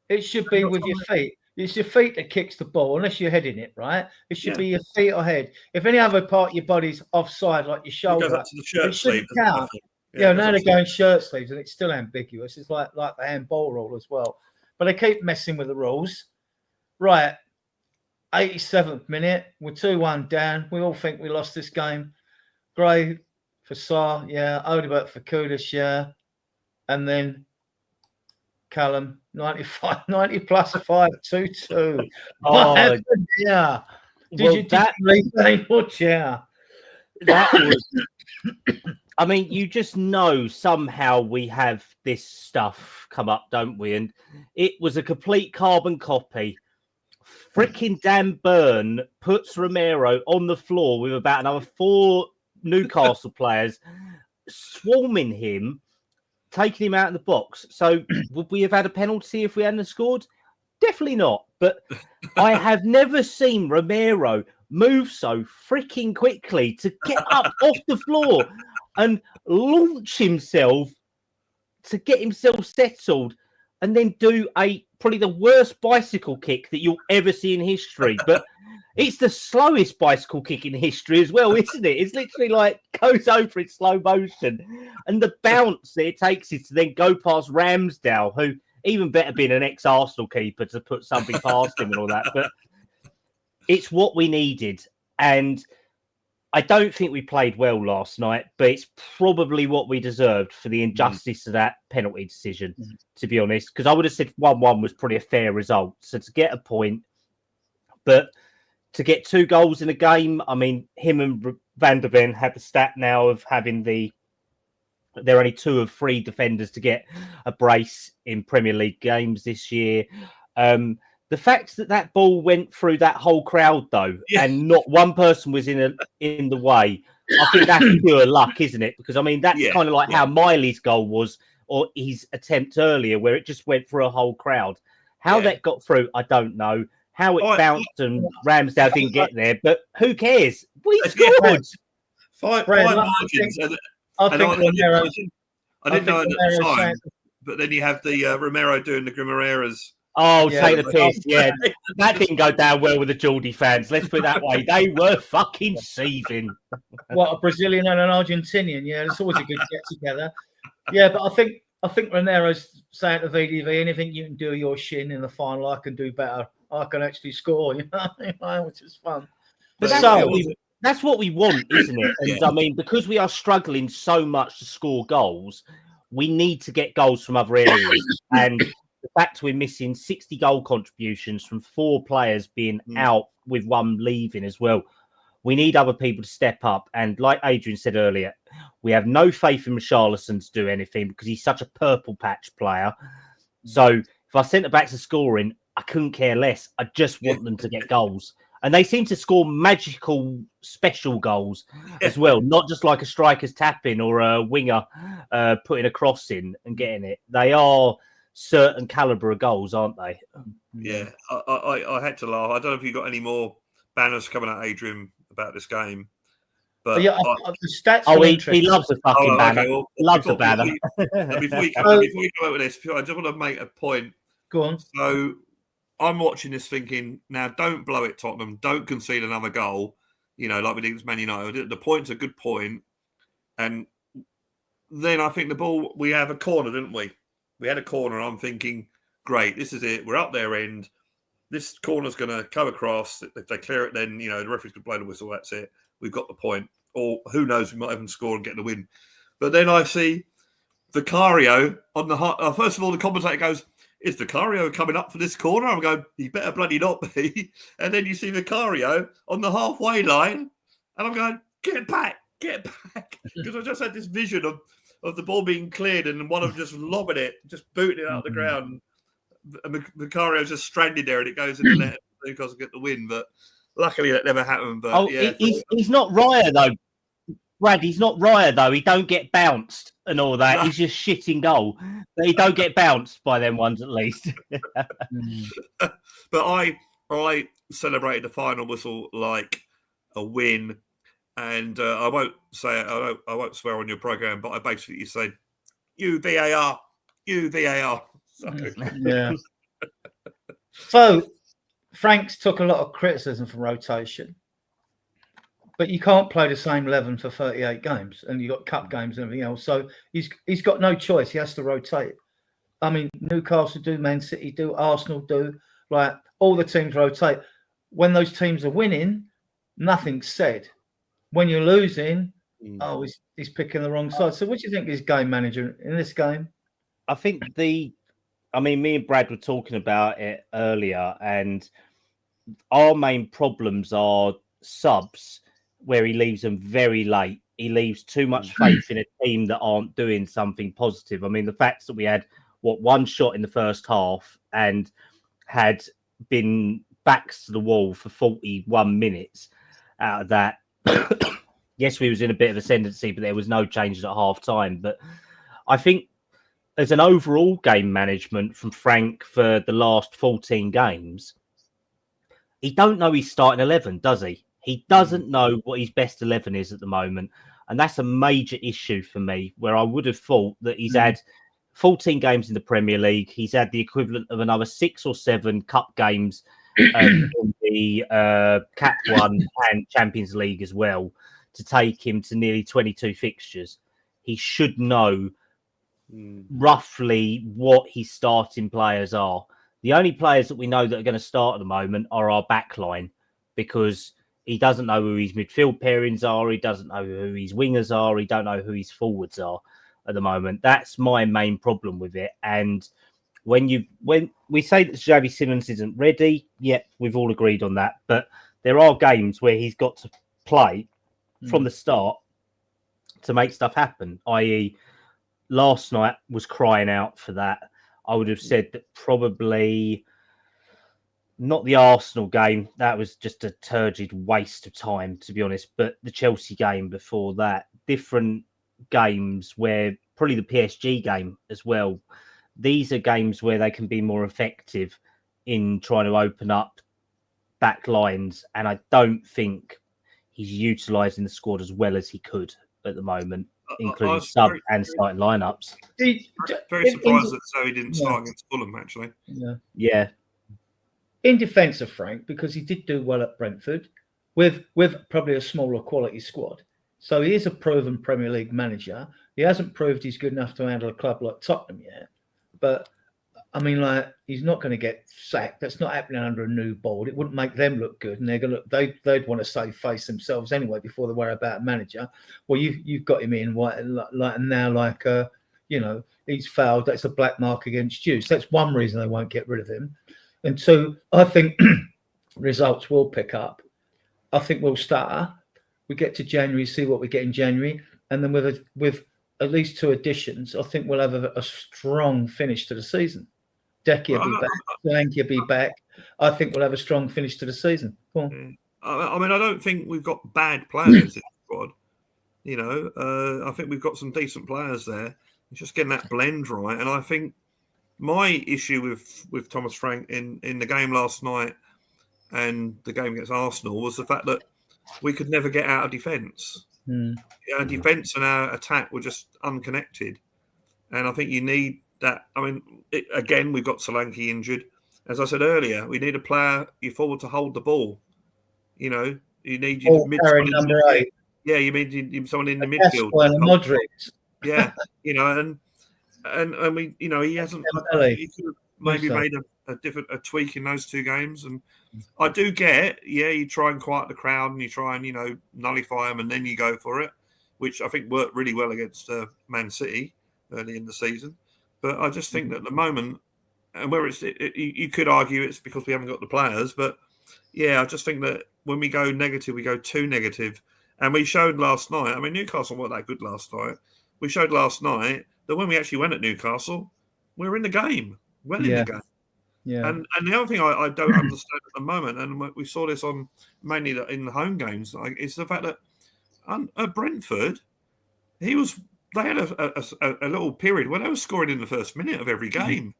It should be with your feet. It's your feet that kicks the ball, unless you're heading it, right? It should be your feet or head. If any other part of your body's offside, like your shoulder, it goes up to the shirt sleeve. Count. Now they're going shirt sleeves, and it's still ambiguous. It's like the handball rule as well. But they keep messing with the rules. Right. 87th minute, we're 2-1 down. We all think we lost this game. Gray for Sarr, Odebert for Kudus, and then Callum, 90 plus 5, 2-2. Oh, yeah. That was. I mean, you just know somehow we have this stuff come up, don't we? And it was a complete carbon copy. Freaking Dan Burn puts Romero on the floor with about another 4 Newcastle players swarming him, taking him out of the box. So would we have had a penalty if we hadn't scored? Definitely not. But I have never seen Romero move so freaking quickly to get up off the floor and launch himself to get himself settled and then do probably the worst bicycle kick that you'll ever see in history. But It's the slowest bicycle kick in history as well, isn't it? It's literally like goes over in slow motion. And the bounce that it takes is to then go past Ramsdale, who even better being an ex-Arsenal keeper to put something past him and all that. But it's what we needed. And I don't think we played well last night, but it's probably what we deserved for the injustice of that penalty decision, to be honest. Because I would have said 1-1 was probably a fair result. So to get a point, but to get 2 goals in a game, I mean, him and Van der Ven had the stat now of having they're only 2 of 3 defenders to get a brace in Premier League games this year. The fact that ball went through that whole crowd, though, and not one person was in the way, I think that's pure luck, isn't it? Because, I mean, that's kind of like how Miley's goal was, or his attempt earlier, where it just went through a whole crowd. How that got through, I don't know. How it bounced and Ramsdale didn't get there, but who cares? We scored. Five margins. I didn't know it at the time, but then you have the Romero doing the Grimareras. Oh, take the piss. Yeah, that didn't go down well with the Geordie fans. Let's put it that way. They were fucking seething. What, a Brazilian and an Argentinian? Yeah, it's always a good get together. Yeah, but I think Romero's saying to VDV, anything you can do your shin in the final, I can do better. I can actually score, which is fun. But that's what we want, isn't it? And I mean, because we are struggling so much to score goals, we need to get goals from other areas. And the fact we're missing 60 goal contributions from 4 players being out with 1 leaving as well. We need other people to step up. And like Adrian said earlier, we have no faith in Richarlison to do anything because he's such a purple patch player. So if our centre-backs are scoring, I couldn't care less. I just want them to get goals. And they seem to score magical special goals as well, not just like a striker's tapping or a winger putting a cross in and getting it. They are certain calibre of goals, aren't they? Yeah, I had to laugh. I don't know if you got any more banners coming at Adrian about this game. But yeah, the stats. He loves a fucking banner. Okay, well, loves a banner. Before you come out with this, I just want to make a point. Go on. So I'm watching this thinking, now don't blow it, Tottenham. Don't concede another goal. Like we did against Man United. The point's a good point. And then I think the ball, we have a corner, didn't we? We had a corner. I'm thinking, great, this is it. We're up their end. This corner's going to come across. If they clear it, then, the referee's going to blow the whistle. That's it. We've got the point. Or who knows, we might even score and get the win. But then I see Vicario on the first of all, the commentator goes, is Vicario coming up for this corner? I'm going, he better bloody not be. And then you see Vicario on the halfway line. And I'm going, get back. Because I just had this vision of the ball being cleared and one of them just lobbing it, just booting it out of the ground. And Vicario's just stranded there and it goes in the net. Newcastle get the win. But luckily that never happened. But he's not Raya though. Brad, he's not Raya though. He don't get bounced and all that. No. He's just shit in goal. But he don't get bounced by them ones at least. But I celebrated the final whistle like a win, and I won't say it. I won't swear on your program, but I basically said, "You VAR." So. Yeah. So Franks took a lot of criticism from rotation. But you can't play the same 11 for 38 games, and you've got cup games and everything else. So he's got no choice. He has to rotate. I mean, Newcastle do, Man City do, Arsenal do. Like, all the teams rotate. When those teams are winning, nothing's said. When you're losing, he's picking the wrong side. So what do you think is game manager in this game? I think me and Brad were talking about it earlier, and our main problems are subs, where he leaves them very late. He leaves too much faith in a team that aren't doing something positive. I mean, the fact that we had, one shot in the first half and had been backs to the wall for 41 minutes out of that. Yes, we was in a bit of ascendancy, but there was no changes at half time. But I think as an overall game management from Frank for the last 14 games, he don't know his starting 11, does he? He doesn't know what his best 11 is at the moment. And that's a major issue for me, where I would have thought that he's had 14 games in the Premier League. He's had the equivalent of another 6 or 7 cup games in the Cap 1 and Champions League as well, to take him to nearly 22 fixtures. He should know roughly what his starting players are. The only players that we know that are going to start at the moment are our back line, because he doesn't know who his midfield pairings are. He doesn't know who his wingers are. He don't know who his forwards are at the moment. That's my main problem with it. And when we say that Xavi Simons isn't ready, yep, we've all agreed on that. But there are games where he's got to play from the start to make stuff happen, i.e., last night was crying out for that. I would have said that probably not the Arsenal game. That was just a turgid waste of time, to be honest. But the Chelsea game before that, different games where probably the PSG game as well. These are games where they can be more effective in trying to open up back lines. And I don't think he's utilising the squad as well as he could at the moment, including sub and starting lineups. Very surprised that Zoe didn't start against Fulham, actually. Yeah. In defence of Frank, because he did do well at Brentford with probably a smaller quality squad. So he is a proven Premier League manager. He hasn't proved he's good enough to handle a club like Tottenham yet. But, I mean, like, he's not going to get sacked. That's not happening under a new board. It wouldn't make them look good. And they'd want to save face themselves anyway before they worry about a manager. Well, you've got him in he's fouled. That's a black mark against you. So that's one reason they won't get rid of him. And two, I think results will pick up. I think we'll start. We get to January, see what we get in January. And then with at least 2 additions, I think we'll have a strong finish to the season. Decky will be back. Solanke will be back. I think we'll have a strong finish to the season. I mean, I don't think we've got bad players in the squad. I think we've got some decent players there. It's just getting that blend right. And I think my issue with Thomas Frank in the game last night and the game against Arsenal was the fact that we could never get out of defence. Our defence and our attack were just unconnected. And I think you need that. I mean, again, we've got Solanke injured. As I said earlier, we need a player you forward to hold the ball. You need number 8. Yeah, you need someone in the midfield. Modric. Yeah, and we, he hasn't. He could have maybe made a tweak in those 2 games, and I do get, you try and quiet the crowd and you try and nullify them, and then you go for it, which I think worked really well against Man City early in the season. But I just think that at the moment, and where you could argue it's because we haven't got the players, but I just think that when we go negative, we go too negative, and we showed last night. I mean, Newcastle weren't that good last night. We showed last night that when we actually went at Newcastle, we were in the game, in the game. Yeah. And the other thing I don't understand at the moment, and we saw this on mainly in the home games, is the fact that at Brentford, they had a little period where they were scoring in the first minute of every game.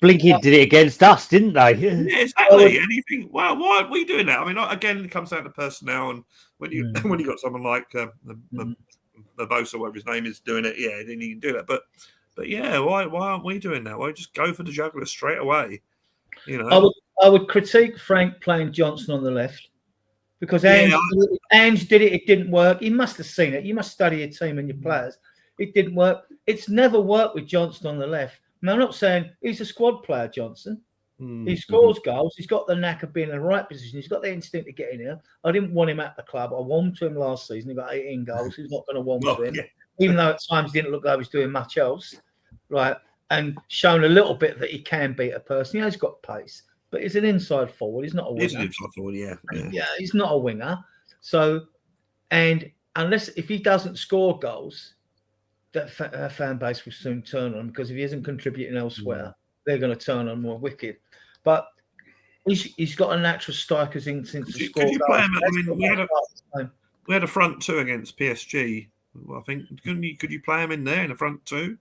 Blinky did it against us, didn't they? Yeah, exactly. And you think, well, why aren't we doing that? I mean, again, it comes down to personnel, and when you got someone like the Bosa, whatever his name is, doing it, then you can do that. But why aren't we doing that? Why just go for the juggler straight away? I would critique Frank playing Johnson on the left, because Ange did it. It didn't work. He must have seen it. You must study your team and your players. It didn't work. It's never worked with Johnson on the left. Now, I'm not saying he's a squad player, Johnson. He scores goals. He's got the knack of being in the right position. He's got the instinct to get in here. I didn't want him at the club. I warmed to him last season. He got 18 goals. He's not going to warm to him. Yeah. Even though at times he didn't look like he was doing much else, right? And shown a little bit that he can beat a person. He has got pace, but he's an inside forward. He's not a winger. He's an inside forward, yeah, he's not a winger. So, and if he doesn't score goals, that fan base will soon turn on him, because if he isn't contributing elsewhere, they're going to turn on more wicked. But he's got a natural striker's instinct to score goals. We had a front 2 against PSG. I think could you play him in there in the front 2?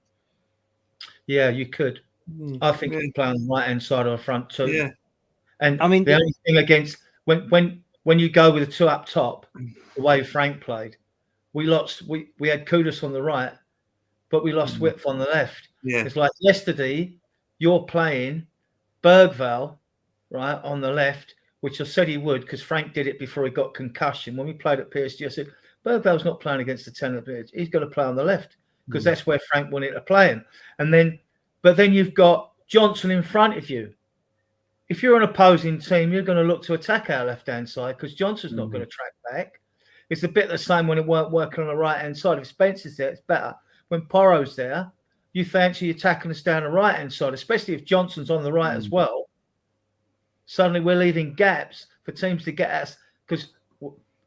Yeah, you could. I think you can play on the right hand side of the front 2. Yeah, and I mean the only thing against when you go with the 2 up top, the way Frank played, we lost. We had Kudus on the right, but we lost width on the left. Yeah, it's like yesterday. You're playing Bergvall right, on the left, which I said he would because Frank did it before he got concussion. When we played at PSG, I said, Birdbell's not playing against the 10 of the pitch. He's got to play on the left because that's where Frank wanted to play him. But then you've got Johnson in front of you. If you're an opposing team, you're going to look to attack our left-hand side because Johnson's not going to track back. It's a bit the same when it weren't working on the right-hand side. If Spencer's there, it's better. When Porro's there, you fancy attacking us down the right-hand side, especially if Johnson's on the right as well. Suddenly we're leaving gaps for teams to get us because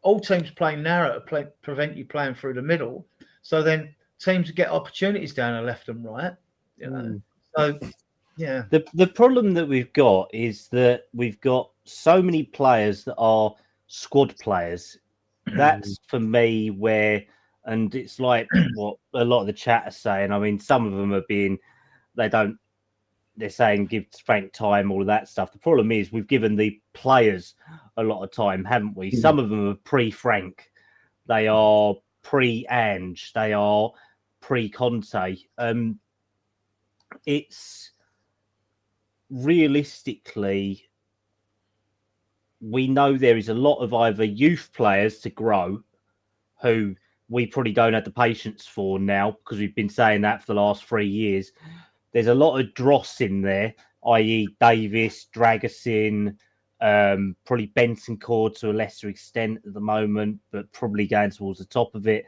all teams play narrow to prevent you playing through the middle. So then teams get opportunities down the left and right. You know? So, yeah. The problem that we've got is that we've got so many players that are squad players. That's for me where, and it's like what a lot of the chat are saying. I mean, some of them are being, they're saying give Frank time, all of that stuff. The problem is we've given the players a lot of time, haven't we? Some of them are pre-Frank. They are pre-Ange. They are pre-Conte. It's realistically, we know there is a lot of either youth players to grow who we probably don't have the patience for now because we've been saying that for the last 3 years. There's a lot of dross in there, i.e. Davis, Dragusin, probably Bentancur to a lesser extent at the moment, but probably going towards the top of it.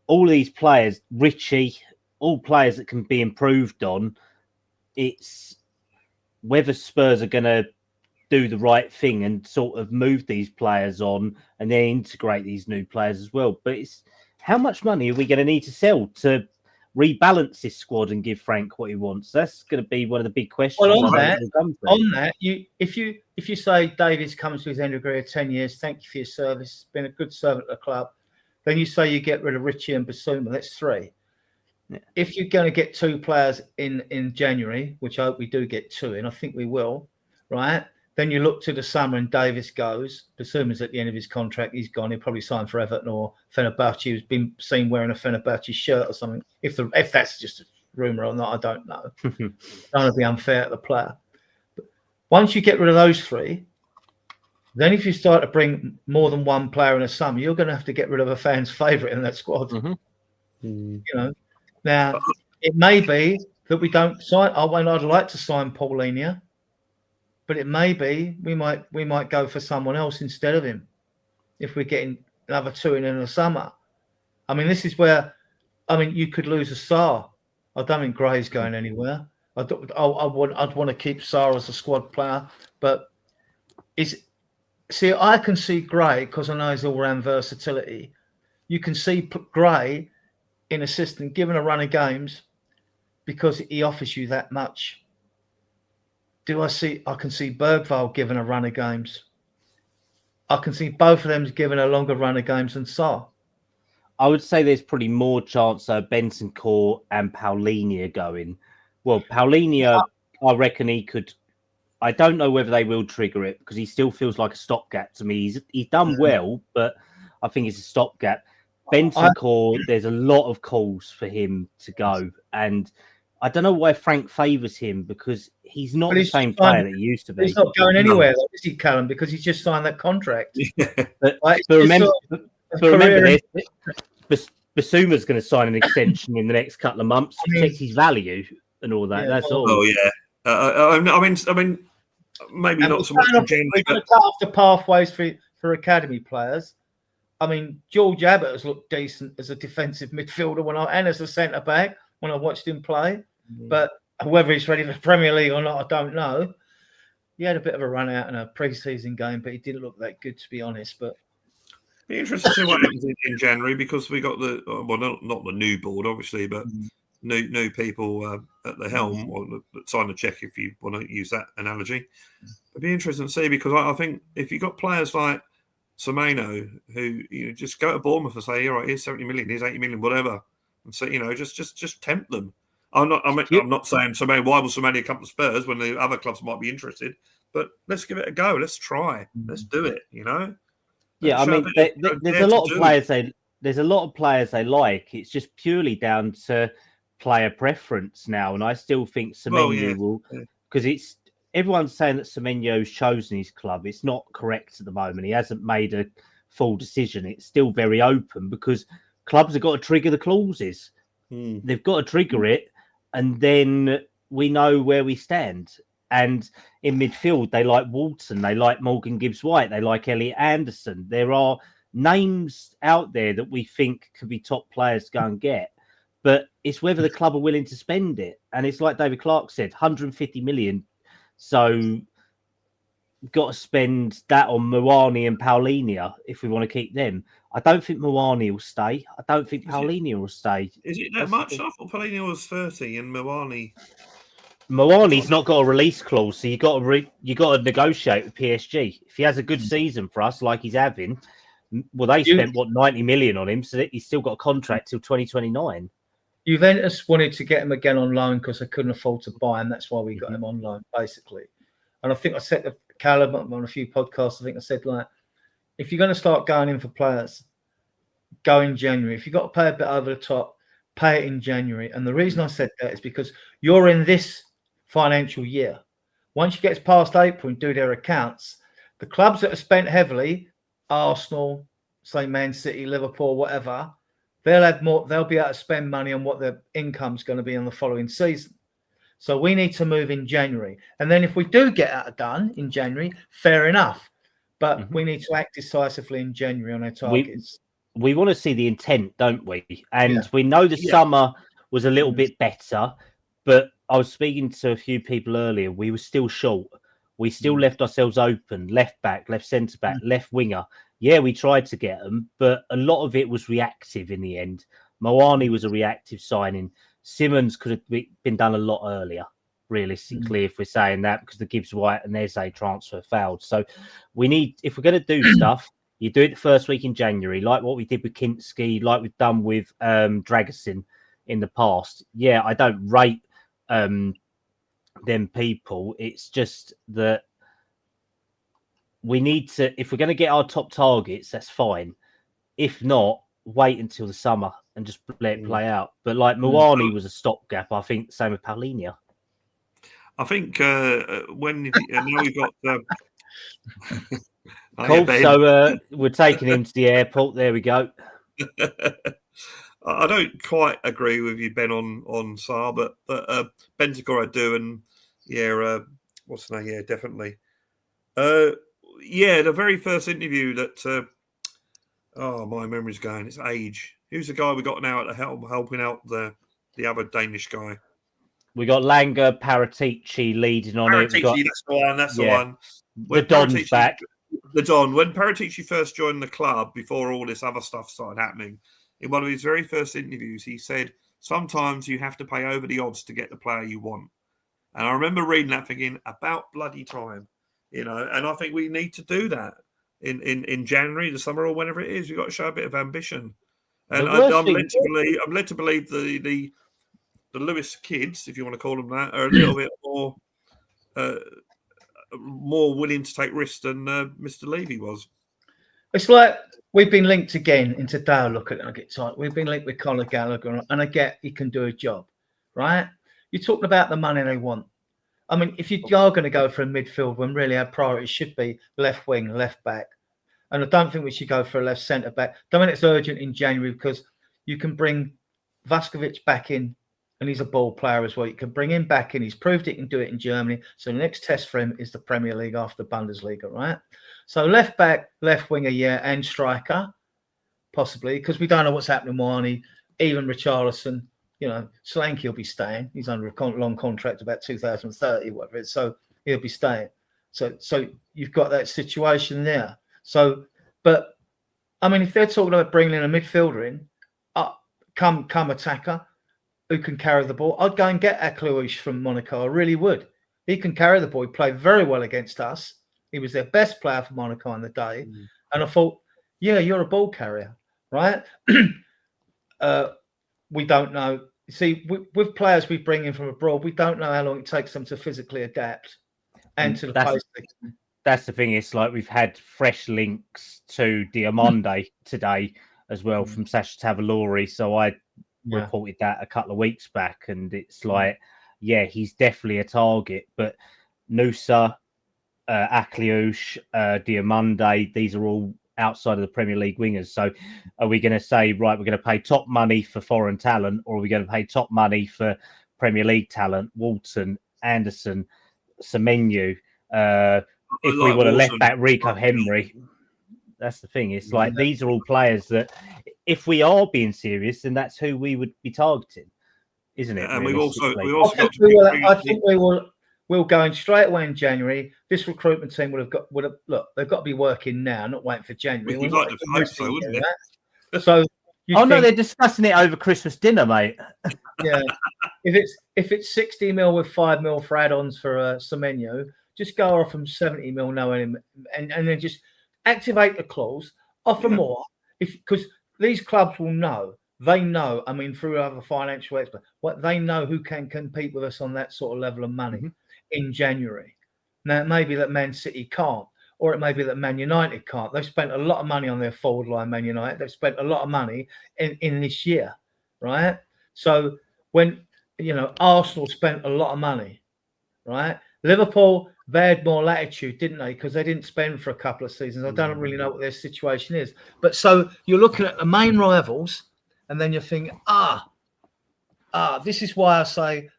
All these players, Richie, all players that can be improved on. It's whether Spurs are going to do the right thing and sort of move these players on and then integrate these new players as well. But it's how much money are we going to need to sell to rebalance this squad and give Frank what he wants? That's going to be one of the big questions. Well, on that, if you say Davis comes to his end of career 10 years, thank you for your service, been a good servant of the club. Then you say you get rid of Richie and Basuma, that's 3. Yeah. If you're going to get 2 players in January, which I hope we do get 2 in, I think we will, right? Then you look to the summer and Davis goes. Basuma's at the end of his contract. He's gone. He'll probably sign for Everton or Fenerbahce. He's been seen wearing a Fenerbahce shirt or something. If that's just a rumour or not, I don't know. I don't want to be unfair to the player. But once you get rid of those 3, then if you start to bring more than one player in a summer, you're going to have to get rid of a fan's favourite in that squad. You know. Now, it may be that we don't sign. I'd like to sign Paulinho. But it may be we might go for someone else instead of him if we're getting another 2 in the summer. I mean, this is where, you could lose a Sarr. I don't think Gray's going anywhere. I'd want to keep Sarr as a squad player, but I can see Gray because I know his all-round versatility. You can see Gray in a system given a run of games because he offers you that much. I can see Bergvall given a run of games. I can see both of them given a longer run of games than Sarr. I would say there's probably more chance of Bentancur and Paulinho going. Well, Paulinho, I reckon he could. I don't know whether they will trigger it because he still feels like a stopgap to me. He's done well, but I think it's a stopgap. Bentancur, there's a lot of calls for him to go, and I don't know why Frank favours him because he's not the same player that he used to be. He's not going anywhere, though, is he, Callum? Because he's just signed that contract. But remember this, Basuma's going to sign an extension in the next couple of months to protect his value and all that. That's all. Oh yeah. I mean, maybe and not so much. We're going to cut off the pathways for academy players. I mean, George Abbott has looked decent as a defensive midfielder and as a centre back when I watched him play. But whether he's ready for the Premier League or not, I don't know. He had a bit of a run out in a pre-season game, but he didn't look that good, to be honest. But be interesting to see what happens in January because we got not the new board, obviously, but new people at the helm or sign the check if you want to use that analogy. It'd be interesting to see because I think if you've got players like Semenyo who just go to Bournemouth and say, all right, here's 70 million, here's 80 million, whatever, and so just tempt them. I'm not saying Semenyo. Why will Semenyo come to Spurs when the other clubs might be interested? But let's give it a go. Let's try. Let's do it. Yeah, I mean, there's a lot of players. There's a lot of players they like. It's just purely down to player preference now, and I still think Semenyo will because everyone's saying that Semenyo's chosen his club. It's not correct at the moment. He hasn't made a full decision. It's still very open because clubs have got to trigger the clauses. They've got to trigger it, and then we know where we stand. And in midfield, they like Walton, they like Morgan Gibbs-White, they like Elliot Anderson. There are names out there that we think could be top players to go and get, but it's whether the club are willing to spend it. And it's like David Clark said, 150 million. So got to spend that on Moani and Paulinho if we want to keep them. I don't think Moani will stay. I don't think Paulinho will stay. Is it that much? I thought Paulinho was 30 and Moani's not got a release clause, so you got to negotiate with PSG. If he has a good season for us, like he's having, well, they spent 90 million on him, so that he's still got a contract till 2029. Juventus wanted to get him again on loan because they couldn't afford to buy him. That's why we got him on loan, basically. And I think I said to Callum on a few podcasts, I think I said, like, if you're going to start going in for players, go in January. If you've got to pay a bit over the top, pay it in January. And the reason I said that is because you're in this financial year. Once you get past April and do their accounts, the clubs that have spent heavily, Arsenal, say Man City, Liverpool, whatever, they'll have more. They'll be able to spend money on what their income's going to be in the following season. So we need to move in January. And then if we do get that done in January, fair enough. But we need to act decisively in January on our targets. We want to see the intent, don't we? And we know the summer was a little bit better, but I was speaking to a few people earlier. We were still short. We still left ourselves open. Left back, left centre back, left winger. Yeah, we tried to get them, but a lot of it was reactive in the end. Moani was a reactive signing. Simmons could have been done a lot earlier, realistically, if we're saying that, because the Gibbs-White and Eze transfer failed. So we need, if we're going to do stuff, you do it the first week in January, like what we did with Kinski, like we've done with Dragusin in the past. Yeah, I don't rate them people. It's just that we need to, if we're going to get our top targets, that's fine. If not, wait until the summer and just let it play out. But like Moani was a stopgap, I think. Same with Paulinho. I think when now we've got. Cool. So we're taking him to the airport. There we go. I don't quite agree with you, Ben, on Sarr, but Bentancur I do, and what's the name? Yeah, definitely. The very first interview that. My memory's going. It's age. Who's the guy we got now at the helping out the other Danish guy? We got Langer, Paratici leading on it. That's the one. That's the one. The Don's back. The Don. When Paratici first joined the club, before all this other stuff started happening, in one of his very first interviews, he said, sometimes you have to pay over the odds to get the player you want. And I remember reading that thinking, about bloody time, and I think we need to do that. In January, the summer, or whenever it is, we've got to show a bit of ambition. And I'm led to believe the Lewis kids, if you want to call them that, are a little bit more willing to take risks than Mr. Levy was. It's like we've been linked again in today. Look at it, I get tired. We've been linked with Conor Gallagher, and I get he can do a job, right? You're talking about the money they want. I mean, if you are going to go for a midfield when really our priority should be left wing, left back, and I don't think we should go for a left centre back. I mean, it's urgent in January because you can bring Vaskovic back in, and he's a ball player as well. You can bring him back in. He's proved he can do it in Germany. So the next test for him is the Premier League after Bundesliga, right? So left back, left winger, and striker, possibly, because we don't know what's happening with Moani, even Richarlison. Solanke will be staying. He's under a long contract about 2030, whatever it is. So he'll be staying. So you've got that situation there. So, but I mean, if they're talking about bringing in a midfielder in, come attacker who can carry the ball, I'd go and get Akluish from Monaco. I really would. He can carry the ball. He played very well against us. He was their best player for Monaco on the day. And I thought, yeah, you're a ball carrier, right? We don't know. See, with players we bring in from abroad, we don't know how long it takes them to physically adapt and to the place. That's the thing. It's like we've had fresh links to Diamande today as well from Sasha Tavalori. So I reported that a couple of weeks back, and it's like, yeah, he's definitely a target. But Nusa, Akliouche, Diamonde. These are all outside of the Premier League wingers. So are we going to say, right, we're going to pay top money for foreign talent, or are we going to pay top money for Premier League talent? Walton, Anderson, Semenyo. If we want to left back Rico Henry, that's the thing. It's like these are all players that, if we are being serious, then that's who we would be targeting, isn't it? And we've also I think we'll go in straight away in January. This recruitment team would have look. They've got to be working now, not waiting for January. We'd like to hope so, wouldn't it? So no, they're discussing it over Christmas dinner, mate. Yeah, if it's 60 mil with 5 mil for add-ons for Semenyo, just go off from 70 mil now and then just activate the clause, offer more. Because these clubs will know. They know, I mean, through other financial experts, what they know who can compete with us on that sort of level of money in January. Now, it may be that Man City can't, or it may be that Man United can't. They've spent a lot of money on their forward line, Man United. They've spent a lot of money in this year, right? So when, Arsenal spent a lot of money, right? Liverpool, they had more latitude, didn't they? Because they didn't spend for a couple of seasons. I don't really know what their situation is. But so you're looking at the main rivals, and then you're thinking, this is why I say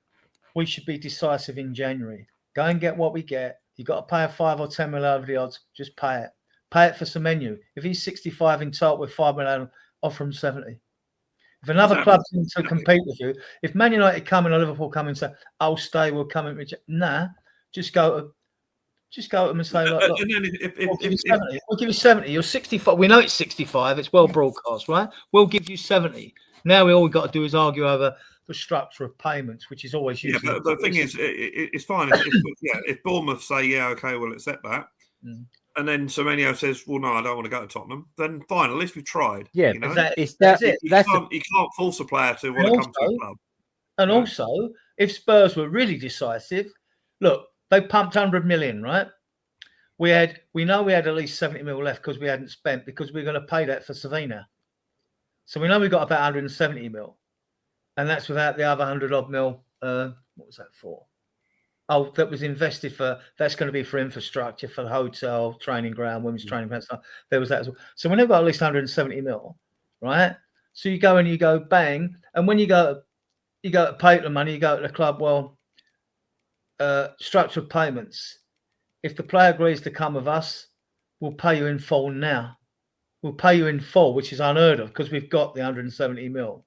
we should be decisive in January. Go and get what we get. You've got to pay a 5 or 10 million over the odds. Just pay it. Pay it for Semenyo. If he's 65 in total with 5 million, offer him 70. If another club's in to compete with you, if Man United come in or Liverpool come in and say, I'll stay, we'll come in. Nah, just go to them and say, look, we'll give you 70. You're 65. We know it's 65. It's well broadcast, right? We'll give you 70. Now all we've got to do is argue over the structure of payments, which is always usually. Yeah, but the thing is, it's fine. If Bournemouth say, okay, we'll accept that. And then Semenyo says, well, no, I don't want to go to Tottenham. Then fine, at least we've tried. Yeah, that's it. You can't force a player to want to come to a club. And also, if Spurs were really decisive, look, they pumped 100 million, right? We know we had at least 70 mil left because we hadn't spent, because we're going to pay that for Savina. So we know we got about 170 mil. And that's without the other 100 odd mil. What was that for? Oh, that was invested for, that's going to be for infrastructure, for the hotel, training ground, women's training ground stuff. There was that as well. So we've got at least 170 mil, right? So you go and you go bang. And when you go to pay the money, you go to the club, well, structure of payments. If the player agrees to come with us, we'll pay you in full now. We'll pay you in full, which is unheard of because we've got the 170 mil.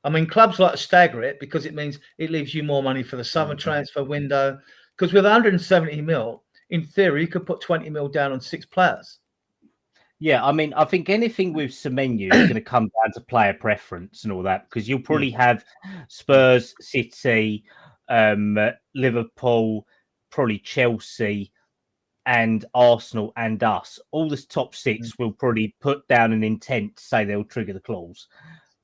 I mean, clubs like to stagger it because it means it leaves you more money for the summer transfer window. Because with 170 mil, in theory, you could put 20 mil down on 6 players. Yeah, I mean, I think anything with Semenyo is going to come down to player preference and all that, because you'll probably have Spurs, City, Liverpool, probably Chelsea, and Arsenal and us. All the top 6 will probably put down an intent to say they'll trigger the clause.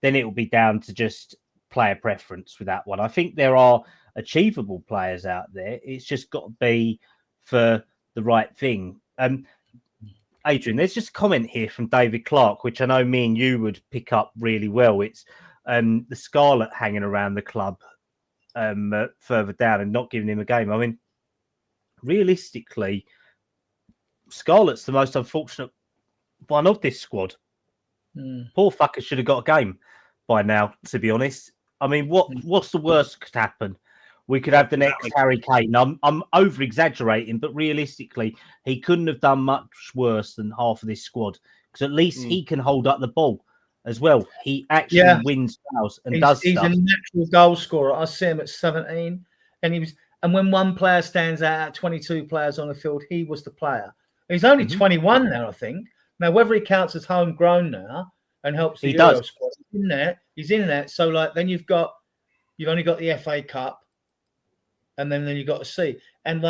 Then it will be down to just player preference with that one. I think there are achievable players out there. It's just got to be for the right thing. Adrian, there's just a comment here from David Clark, which I know me and you would pick up really well. It's the Scarlet hanging around the club further down and not giving him a game. I mean, realistically, Scarlet's the most unfortunate one of this squad. Poor fucker should have got a game by now, to be honest. I mean, what's the worst that could happen? We could have the next Harry Kane. I'm over-exaggerating, but realistically, he couldn't have done much worse than half of this squad, because at least he can hold up the ball as well. He actually wins fouls and does stuff. He's a natural goal scorer. I see him at 17, and when one player stands out, 22 players on the field, he was the player. He's only 21 now, I think. Now, whether he counts as homegrown now and helps the Euro squad, he's in there. So, then you've only got the FA Cup, and then you've got to see. And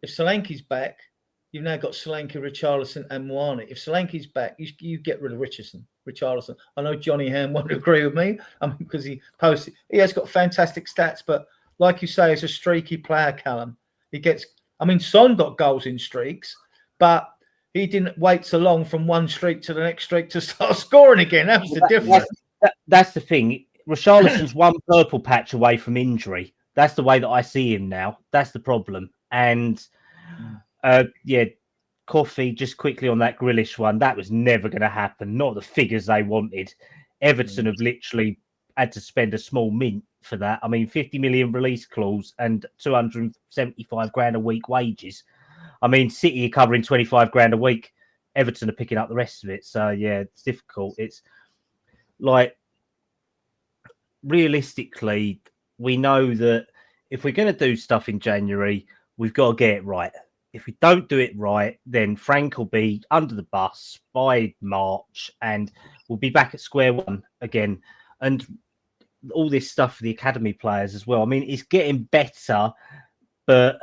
if Solanke's back, you've now got Solanke, Richarlison, and Moani. If Solanke's back, you get rid of Richarlison. I know Johnny Ham won't agree with me, because he has got fantastic stats, but like you say, he's a streaky player, Callum. Son got goals in streaks, but he didn't wait so long from one streak to the next streak to start scoring again. That was the difference. That's the thing. Richarlison's one purple patch away from injury. That's the way that I see him now. That's the problem. And Coffee, just quickly on that Grealish one, that was never going to happen. Not the figures they wanted. Everton have literally had to spend a small mint for that. I mean, 50 million release clause and 275 grand a week wages. I mean, City are covering 25 grand a week. Everton are picking up the rest of it. So, yeah, it's difficult. It's like, realistically, we know that if we're going to do stuff in January, we've got to get it right. If we don't do it right, then Frank will be under the bus by March and we'll be back at square one again. And all this stuff for the academy players as well. I mean, it's getting better, but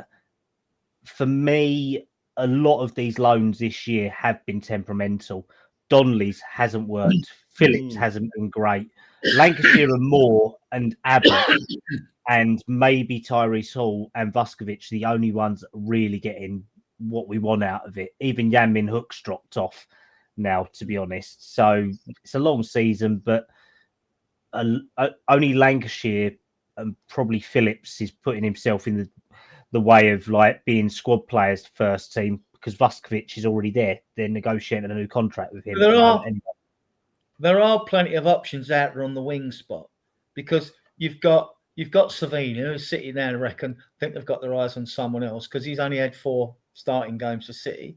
for me, a lot of these loans this year have been temperamental. Donnelly's hasn't worked. Phillips hasn't been great. Lancashire and Moore and Abbott and maybe Tyrese Hall and Vuskovic, the only ones that are really getting what we want out of it. Even Yan Min Hook's dropped off now, to be honest. So it's a long season, but only Lancashire and probably Phillips is putting himself in the way of like being squad players first team because Vuskovic is already there. They're negotiating a new contract with him. There are plenty of options out there on the wing spot because you've got Savina who's City now. I reckon think they've got their eyes on someone else because he's only had 4 starting games for City.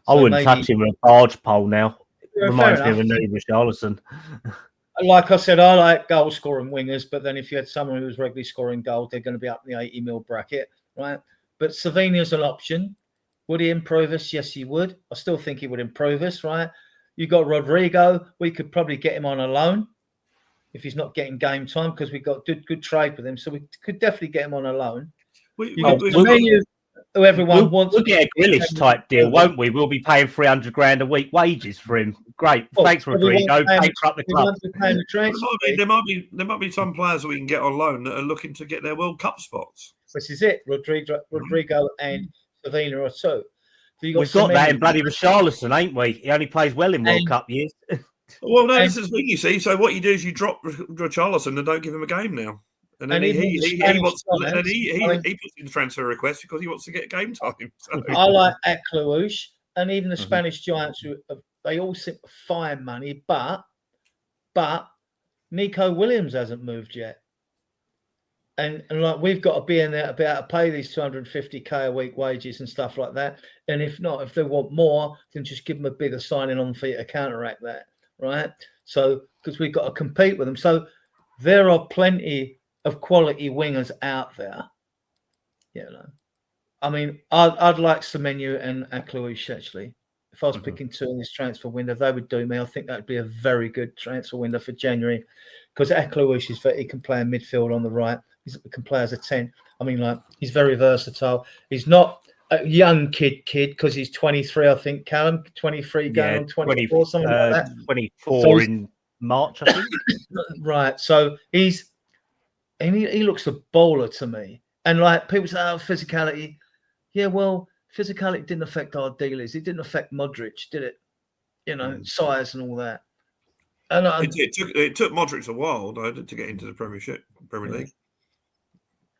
So I wouldn't touch him with a barge pole now. Reminds me of a new Richarlison. Like I said, I like goal scoring wingers, but then if you had someone who was regularly scoring goals, they're going to be up in the 80 mil bracket, right? But Savina's an option. Would he improve us? Yes, he would. I still think he would improve us, right? You got Rodrigo. We could probably get him on a loan if he's not getting game time because we've got good trade with him. So we could definitely get him on a loan. Who everyone wants. We'll get a Grealish type deal, won't we? We'll be paying 300 grand a week wages for him. Great. Thanks, Rodrigo. Thanks for up the club. There might be some players that we can get on loan that are looking to get their World Cup spots. This is it. Rodrigo and Savina are 2. So We've got that in bloody Richarlison, ain't we? He only plays well in World Cup years. Well, no, this is the thing, you see. So what you do is you drop Richarlison and don't give him a game now. And then he puts in transfer requests because he wants to get game time. So. I like Aklouche and even the Spanish giants, they all seem to find money, but Nico Williams hasn't moved yet. And like we've got to be in there about to pay these 250k a week wages and stuff like that. And if not, if they want more, then just give them a bigger signing on fee to counteract that, right? So because we've got to compete with them. So there are plenty of quality wingers out there. You know, I mean, I'd like Semenyo and Aklouche actually. If I was picking 2 in this transfer window, they would do me. I think that would be a very good transfer window for January because Aklouche he can play in midfield on the right. He can play as a 10. I mean, like he's very versatile. He's not a young kid because he's 23, I think. Callum, 23 going on 24, something like that. 24 in March, I think. Right. So he looks a baller to me. And like people say, physicality. Yeah, well, physicality didn't affect our dealers. It didn't affect Modric, did it? You know, size and all that. And it took Modric a while though to get into the Premier League.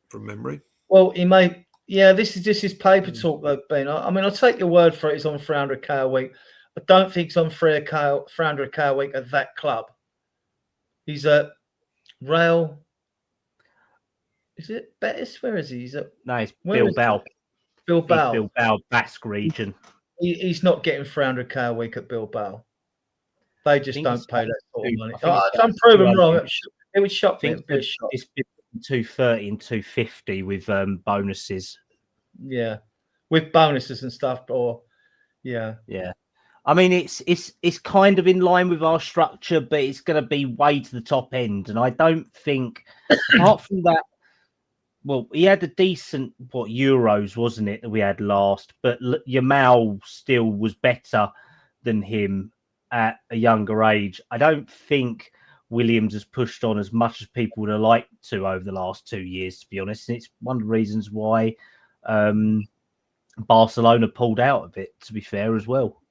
From memory. Well, he may. Yeah, this is paper talk though, Ben. I mean, I'll take your word for it. He's on 300k a week. I don't think he's on 300k a week at that club. He's at Real. Is it Betis? Where is he? He's at. No, it's Bilbao. Bilbao, Basque region. He's not getting 300k a week at Bilbao. They just don't pay that sort of money. I'm proven wrong. It would shock me. It's 230 and 250 with bonuses. Yeah, with bonuses and stuff. Yeah. I mean, it's kind of in line with our structure, but it's going to be way to the top end. And I don't think, apart from that, well, he had a decent Euros, wasn't it, that we had last? But Yamal still was better than him at a younger age. I don't think Williams has pushed on as much as people would have liked to over the last 2 years, to be honest. And it's one of the reasons why Barcelona pulled out of it, to be fair, as well.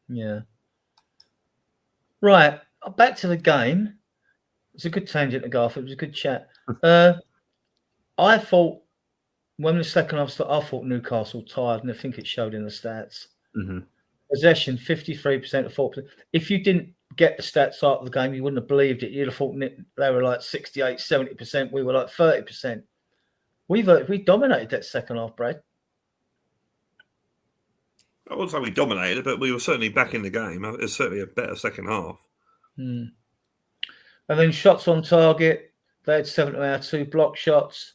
Yeah. Right. Back to the game. It's a good tangent to go off. It was a good chat. I thought when the second half started, I thought Newcastle tired, and I think it showed in the stats. Mm-hmm. Possession 53% of 4%. If you didn't get the stats out of the game, you wouldn't have believed it. You'd have thought they were like 68, 70%. We were like 30%. We dominated that second half, Brad. I wouldn't say we dominated, but we were certainly back in the game. It was certainly a better second half. And then shots on target, they had 7 to our 2 block shots.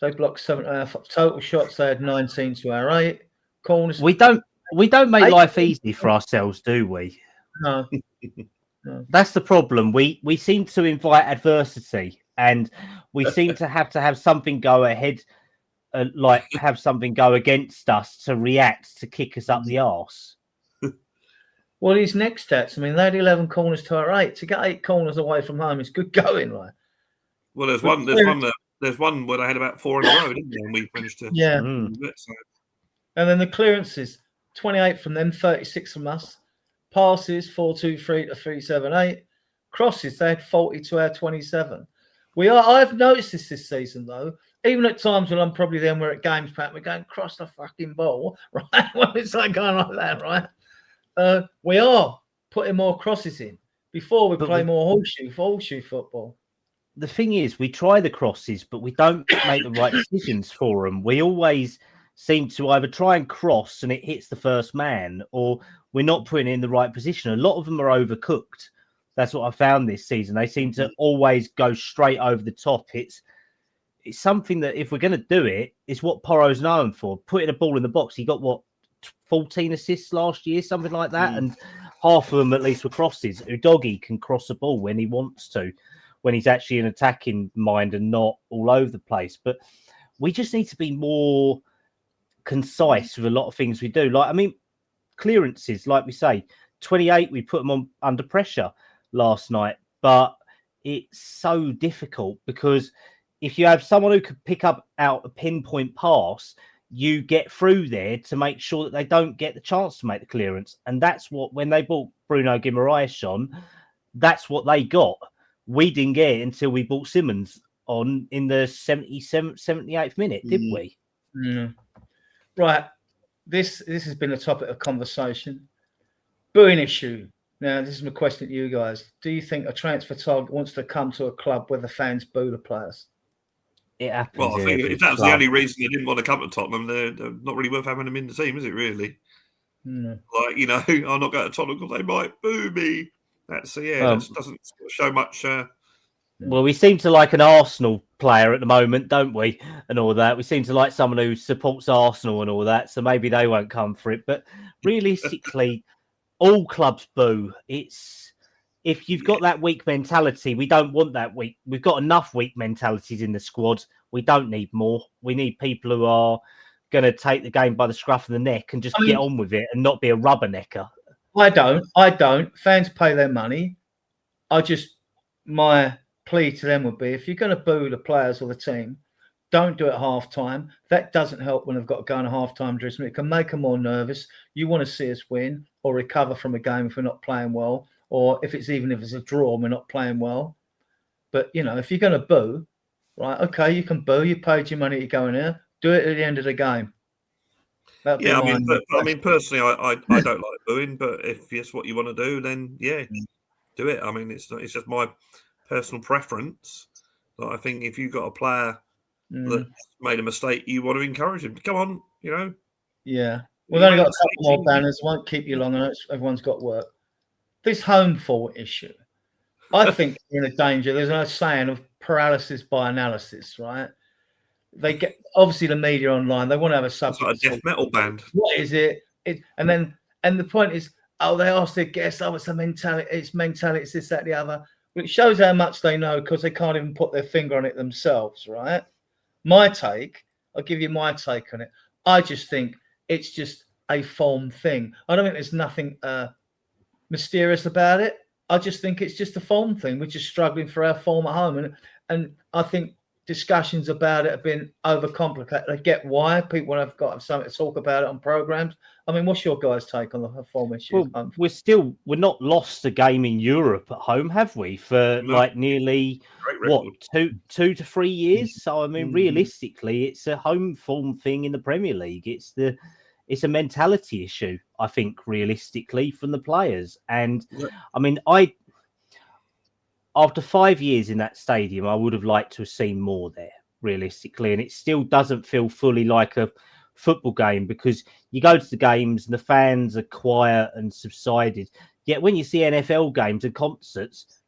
They blocked 7 to our total shots. They had 19 to our 8 corners. We don't make life easy for ourselves, do we? No. That's the problem. We seem to invite adversity, and we seem to have something go ahead, like have something go against us to react to kick us up the arse. Well, his next stats, I mean, they had 11 corners to our 8. To get 8 corners away from home is good going, right? Well, there's one where they had about 4 in a row, didn't they? And we managed to. Yeah. So. And then the clearances, 28 from them, 36 from us. Passes, 4-2-3 to 3-7-8. Crosses, they had 40 to our 27. I've noticed this season, though, even at times when I'm probably then we're at games, Pat, we're going, cross the fucking ball, right? When it's like going like that, right? We are putting more crosses in. Before we play more horseshoe football. The thing is, we try the crosses, but we don't make the right decisions for them. We always seem to either try and cross and it hits the first man, or we're not putting it in the right position. A lot of them are overcooked. That's what I found this season. They seem to always go straight over the top. It's something that if we're going to do it, it's what Porro's known for. Putting a ball in the box. He got 14 assists last year, something like that, and half of them at least were crosses. Udogie can cross a ball when he wants to, when he's actually in attacking mind and not all over the place. But we just need to be more concise with a lot of things we do. Like, I mean, clearances, like we say, 28, we put them on under pressure last night, but it's so difficult because if you have someone who could pick up out a pinpoint pass, you get through there to make sure that they don't get the chance to make the clearance. And that's what, when they brought Bruno Guimaraes on, that's what they got. We didn't get it until we brought Simmons on in the 77th, 78th minute, didn't we? Right. This has been a topic of conversation. Booing issue. Now, this is my question to you guys. Do you think a transfer target wants to come to a club where the fans boo the players? It happens. Well, I think if that's the only reason they didn't want to come to Tottenham, they're not really worth having them in the team, is it, really? Like, I'm not going to Tottenham because they might boo me. That doesn't show much. Well, we seem to like an Arsenal player at the moment, don't we? And all that. We seem to like someone who supports Arsenal and all that. So maybe they won't come for it. But realistically, all clubs boo. If you've got that weak mentality, we don't want that weak. We've got enough weak mentalities in the squad. We don't need more. We need people who are going to take the game by the scruff of the neck and just get on with it and not be a rubbernecker. I don't. Fans pay their money. My plea to them would be, if you're going to boo the players or the team, don't do it at half-time. That doesn't help when they've got to go on a half-time dressing room. It can make them more nervous. You want to see us win or recover from a game if we're not playing well, or if it's a draw and we're not playing well. But, if you're going to boo, right, okay, you can boo. You paid your money to go in there. Do it at the end of the game. Yeah, I mean, personally, I don't like booing, but if it's what you want to do, then do it. I mean, it's just my personal preference. But I think if you've got a player that made a mistake, you want to encourage him. Come on, Yeah, we've only got a couple more banners. Won't keep you long. I know everyone's got work. This home forward issue, I think, in a danger. There's no saying of paralysis by analysis, right? They get obviously the media online. They want to have a subject. It's like a death metal band. What is it? And the point is, they ask their guests, it's a mentality. It's mentality. It's this, that, the other. But it shows how much they know because they can't even put their finger on it themselves, right? I'll give you my take on it. I just think it's just a form thing. I don't think there's nothing mysterious about it. I just think it's just a form thing. We're just struggling for our form at home, and I think discussions about it have been overcomplicated. I get why people have got something to talk about it on programs. I mean, what's your guys' take on the form issue? Well, we're not lost a game in Europe at home, have we? For like nearly what 2 to 3 years. So I mean, realistically, it's a home form thing in the Premier League. It's a mentality issue, I think, realistically, from the players. And I mean, after 5 years in that stadium, I would have liked to have seen more there, realistically. And it still doesn't feel fully like a football game, because you go to the games and the fans are quiet and subsided. Yet when you see NFL games and concerts,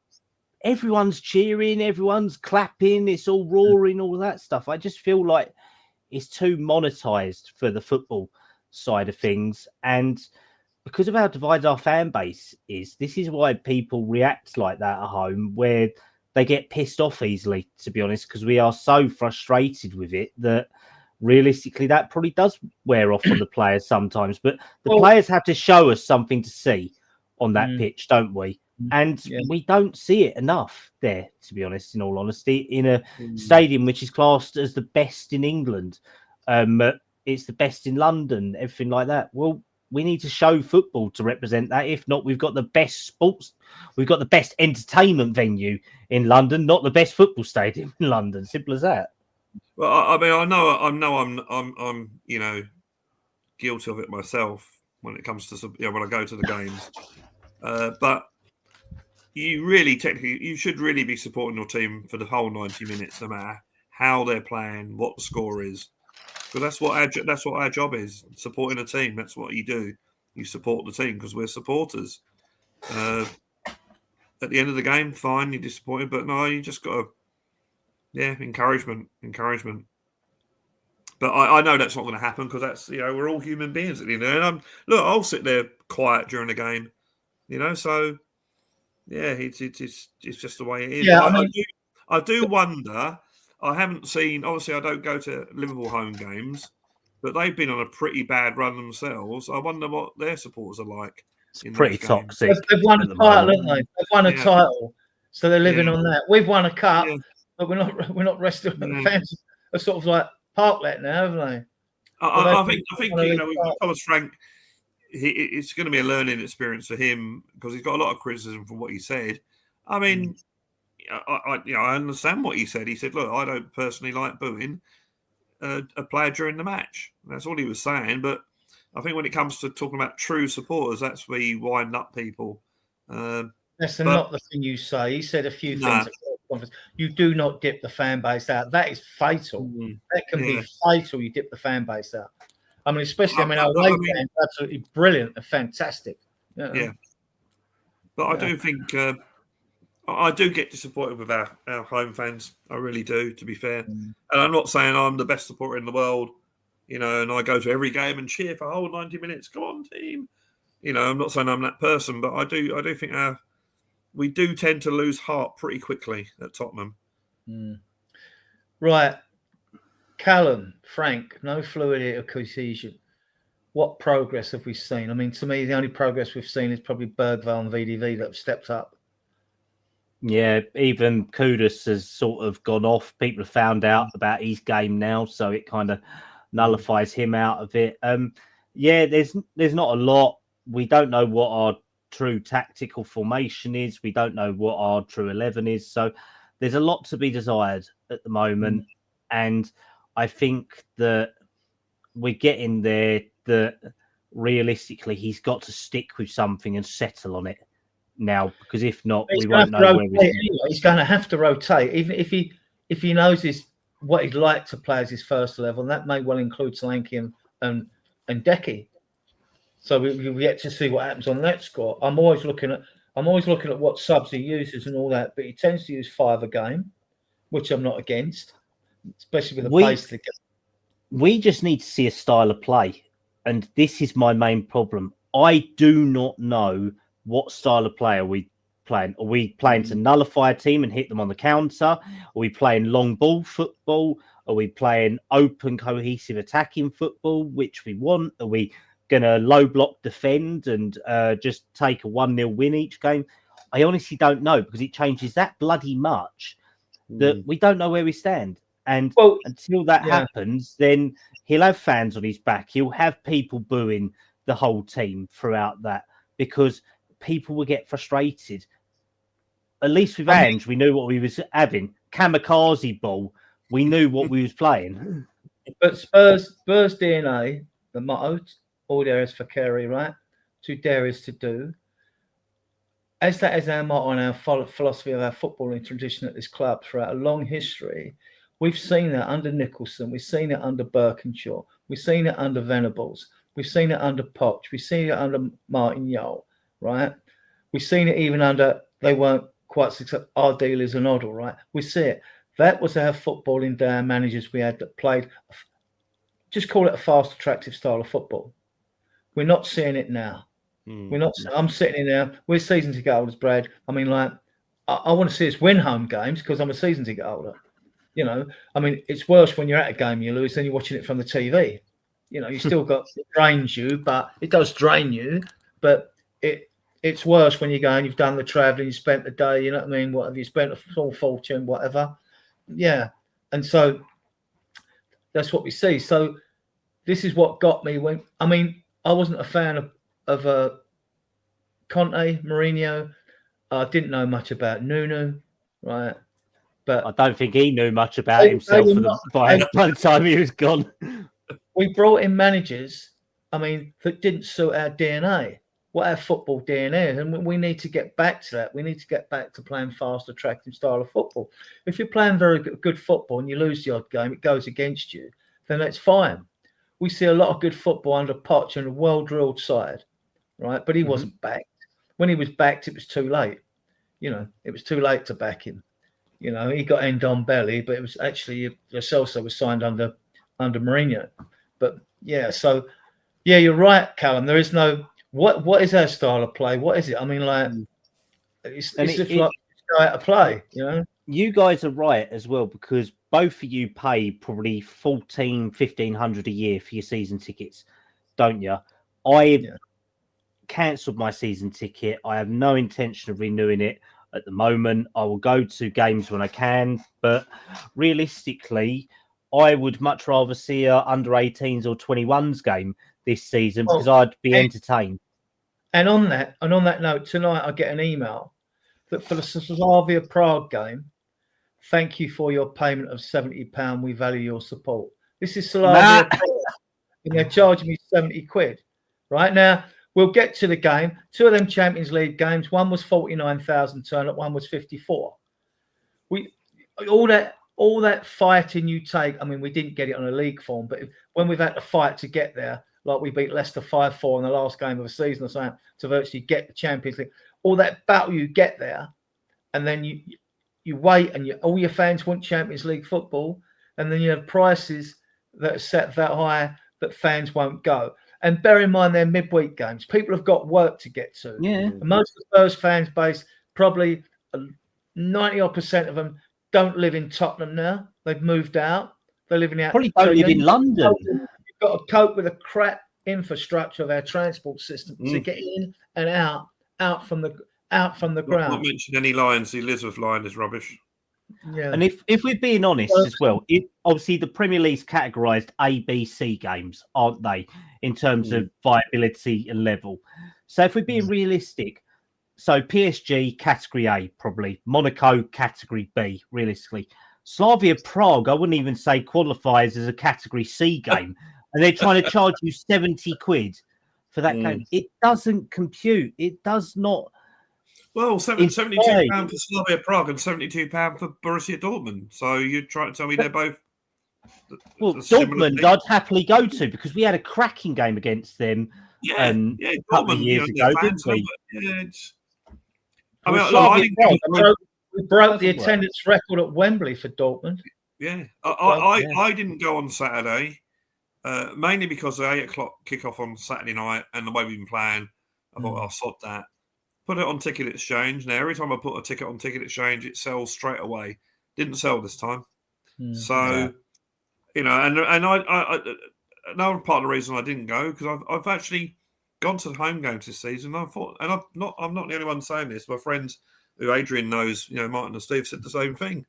everyone's cheering, everyone's clapping, it's all roaring, all that stuff. I just feel like it's too monetized for the football side of things. And because of how divided our fan base is, this is why people react like that at home, where they get pissed off easily, to be honest, because we are so frustrated with it that realistically that probably does wear off on the players sometimes. But the players have to show us something to see on that pitch, don't we? And we don't see it enough there, to be honest, in all honesty, in a stadium which is classed as the best in England. It's the best in London, everything like that. Well, we need to show football to represent that. If not, we've got the best entertainment venue in London, not the best football stadium in London. Simple as that. Well, I mean, I know I'm guilty of it myself when it comes to when I go to the games, but you should really be supporting your team for the whole 90 minutes, no matter how they're playing, what the score is. But that's what our job is, supporting a team. That's what you do. You support the team because we're supporters. At the end of the game, fine, you're disappointed, but no, you just got to, encouragement. But I know that's not going to happen because that's, we're all human beings at the end of the day. And I'll sit there quiet during the game, so it's just the way it is. Yeah, I do wonder. I haven't seen, obviously I don't go to Liverpool home games, but they've been on a pretty bad run themselves. I wonder what their supporters are like. It's pretty toxic. They've won a title, haven't they? They've won a title, so they're living on that. We've won a cup, but we're not resting. The fans are sort of like parklet now, haven't they? I think with Thomas Frank, it's going to be a learning experience for him because he's got a lot of criticism from what he said. I mean, I understand what he said. He said, "Look, I don't personally like booing a player during the match." That's all he was saying. But I think when it comes to talking about true supporters, that's where you wind up people. That's not the thing you say. He said a few things. You do not dip the fan base out. That is fatal. That can be fatal. You dip the fan base out. I mean, especially, our away fans are absolutely brilliant and fantastic. Yeah. But I do think I do get disappointed with our home fans. I really do, to be fair. And I'm not saying I'm the best supporter in the world, and I go to every game and cheer for a whole 90 minutes. Come on, team. I'm not saying I'm that person, but I do think we do tend to lose heart pretty quickly at Tottenham. Right. Callum, Frank, no fluidity or cohesion. What progress have we seen? I mean, to me, the only progress we've seen is probably Bergvall and VDV that have stepped up. Yeah, even Kudus has sort of gone off. People have found out about his game now, so it kind of nullifies him out of it. There's not a lot. We don't know what our true tactical formation is. We don't know what our true 11 is. So there's a lot to be desired at the moment. And I think that we're getting there, that realistically he's got to stick with something and settle on it now, because if not, we won't know where we're anyway. He's going to have to rotate, even if he knows what he'd like to play as his first level, and that may well include Solanke and Decky. So we yet to see what happens on that score. I'm always looking at what subs he uses and all that, but he tends to use 5 a game, which I'm not against, especially with the pace of the game. We just need to see a style of play, and this is my main problem. I do not know what style of play are we playing. Are we playing to nullify a team and hit them on the counter? Are we playing long ball football? Are we playing open, cohesive attacking football, which we want? Are we going to low block defend and just take a 1-0 win each game? I honestly don't know, because it changes that bloody much that we don't know where we stand. And Well, until that happens, then he'll have fans on his back. He'll have people booing the whole team throughout that because people will get frustrated. At least with Ange, we knew what we was having. Kamikaze ball, we knew what we was playing. But Spurs DNA, the motto, all there is for Kerry, right? To dare is to do. As that is our motto and our philosophy of our footballing tradition at this club throughout a long history, we've seen that under Nicholson, we've seen it under Birkinshaw, we've seen it under Venables, we've seen it under Poch, we've seen it under Martin Yole, right? We've seen it even under, they weren't quite successful, our dealers and Oddle, right? We see it. That was our footballing day managers we had that played, just call it a fast, attractive style of football. We're not seeing it now. We're not. I'm sitting in there. We're season ticket holders, Brad. I mean, like, I want to see us win home games because I'm a season ticket holder. You know, I mean, it's worse when you're at a game you lose than you're watching it from the TV. You know, you still got it drains you, but it does drain you. But it's worse when you go and you've done the travelling, you spent the day. You know what I mean? What have you spent? A small fortune, whatever. Yeah, and so that's what we see. So this is what got me when. I mean, I wasn't a fan of Conte, Mourinho. I didn't know much about Nuno, right? But I don't think he knew much about himself by the time he was gone. We brought in managers, I mean, that didn't suit our DNA, what our football DNA is, and we need to get back to that. We need to get back to playing fast, attractive style of football. If you're playing very good football and you lose the odd game, it goes against you, then that's fine. We see a lot of good football under Poch and a well-drilled side, right? But he wasn't backed. When he was backed, it was too late. You know, it was too late to back him. You know, he got end on belly, but it was actually Lo Celso was signed under Mourinho. But yeah, so yeah, you're right, Callum. There is no what is our style of play? What is it? I mean, like it's just like how to play, you know. You guys are right as well because both of you pay probably $1,500 a year for your season tickets, don't you? I cancelled my season ticket. I have no intention of renewing it at the moment. I will go to games when I can, but realistically, I would much rather see a under 18s or 21s game this season because I'd be entertained. And on that note, tonight I get an email that for the Slavia Prague game, thank you for your payment of £70. We value your support. This is Slavia Prague, and they're charging me £70. Right now, we'll get to the game. Two of them Champions League games. One was 49,000 turn up. One was 54. All that fighting you take. I mean, we didn't get it on a league form, but when we've had to fight to get there, like we beat Leicester 5-4 in the last game of the season or something to virtually get the Champions League. All that battle you get there, and then you wait, and all your fans want Champions League football, and then you have prices that are set that high that fans won't go. And bear in mind, they're midweek games. People have got work to get to. Yeah. And most of the Spurs fans base, probably 90% of them don't live in Tottenham now. They've moved out. They're living out. Probably don't live in London. You've got to cope with the crap infrastructure of our transport system to get in and out from the ground. Not mention any lines. The Elizabeth line is rubbish. Yeah. And if we're being honest as well, obviously the Premier League's categorised A, B, C games, aren't they, in terms of viability and level? So if we're being realistic, so PSG category A probably, Monaco category B realistically, Slavia Prague I wouldn't even say qualifies as a category C game, and they're trying to charge you £70 for that game. It doesn't compute. It does not. Well, £72 for Slavia Prague and £72 for Borussia Dortmund. So you're trying to tell me they're both. Well, Dortmund, I'd happily go to because we had a cracking game against them. Dortmund, a couple of years ago, didn't we? We broke the attendance record at Wembley for Dortmund. Yeah, I didn't go on Saturday, mainly because the 8 o'clock kickoff on Saturday night and the way we've been playing. I thought I'll sod that. Put it on Ticket Exchange. Now, every time I put a ticket on Ticket Exchange, it sells straight away. Didn't sell this time. So, you know, and I another part of the reason I didn't go because I've actually gone to the home games this season. I thought, and I'm not the only one saying this. My friends, who Adrian knows, you know, Martin and Steve said the same thing.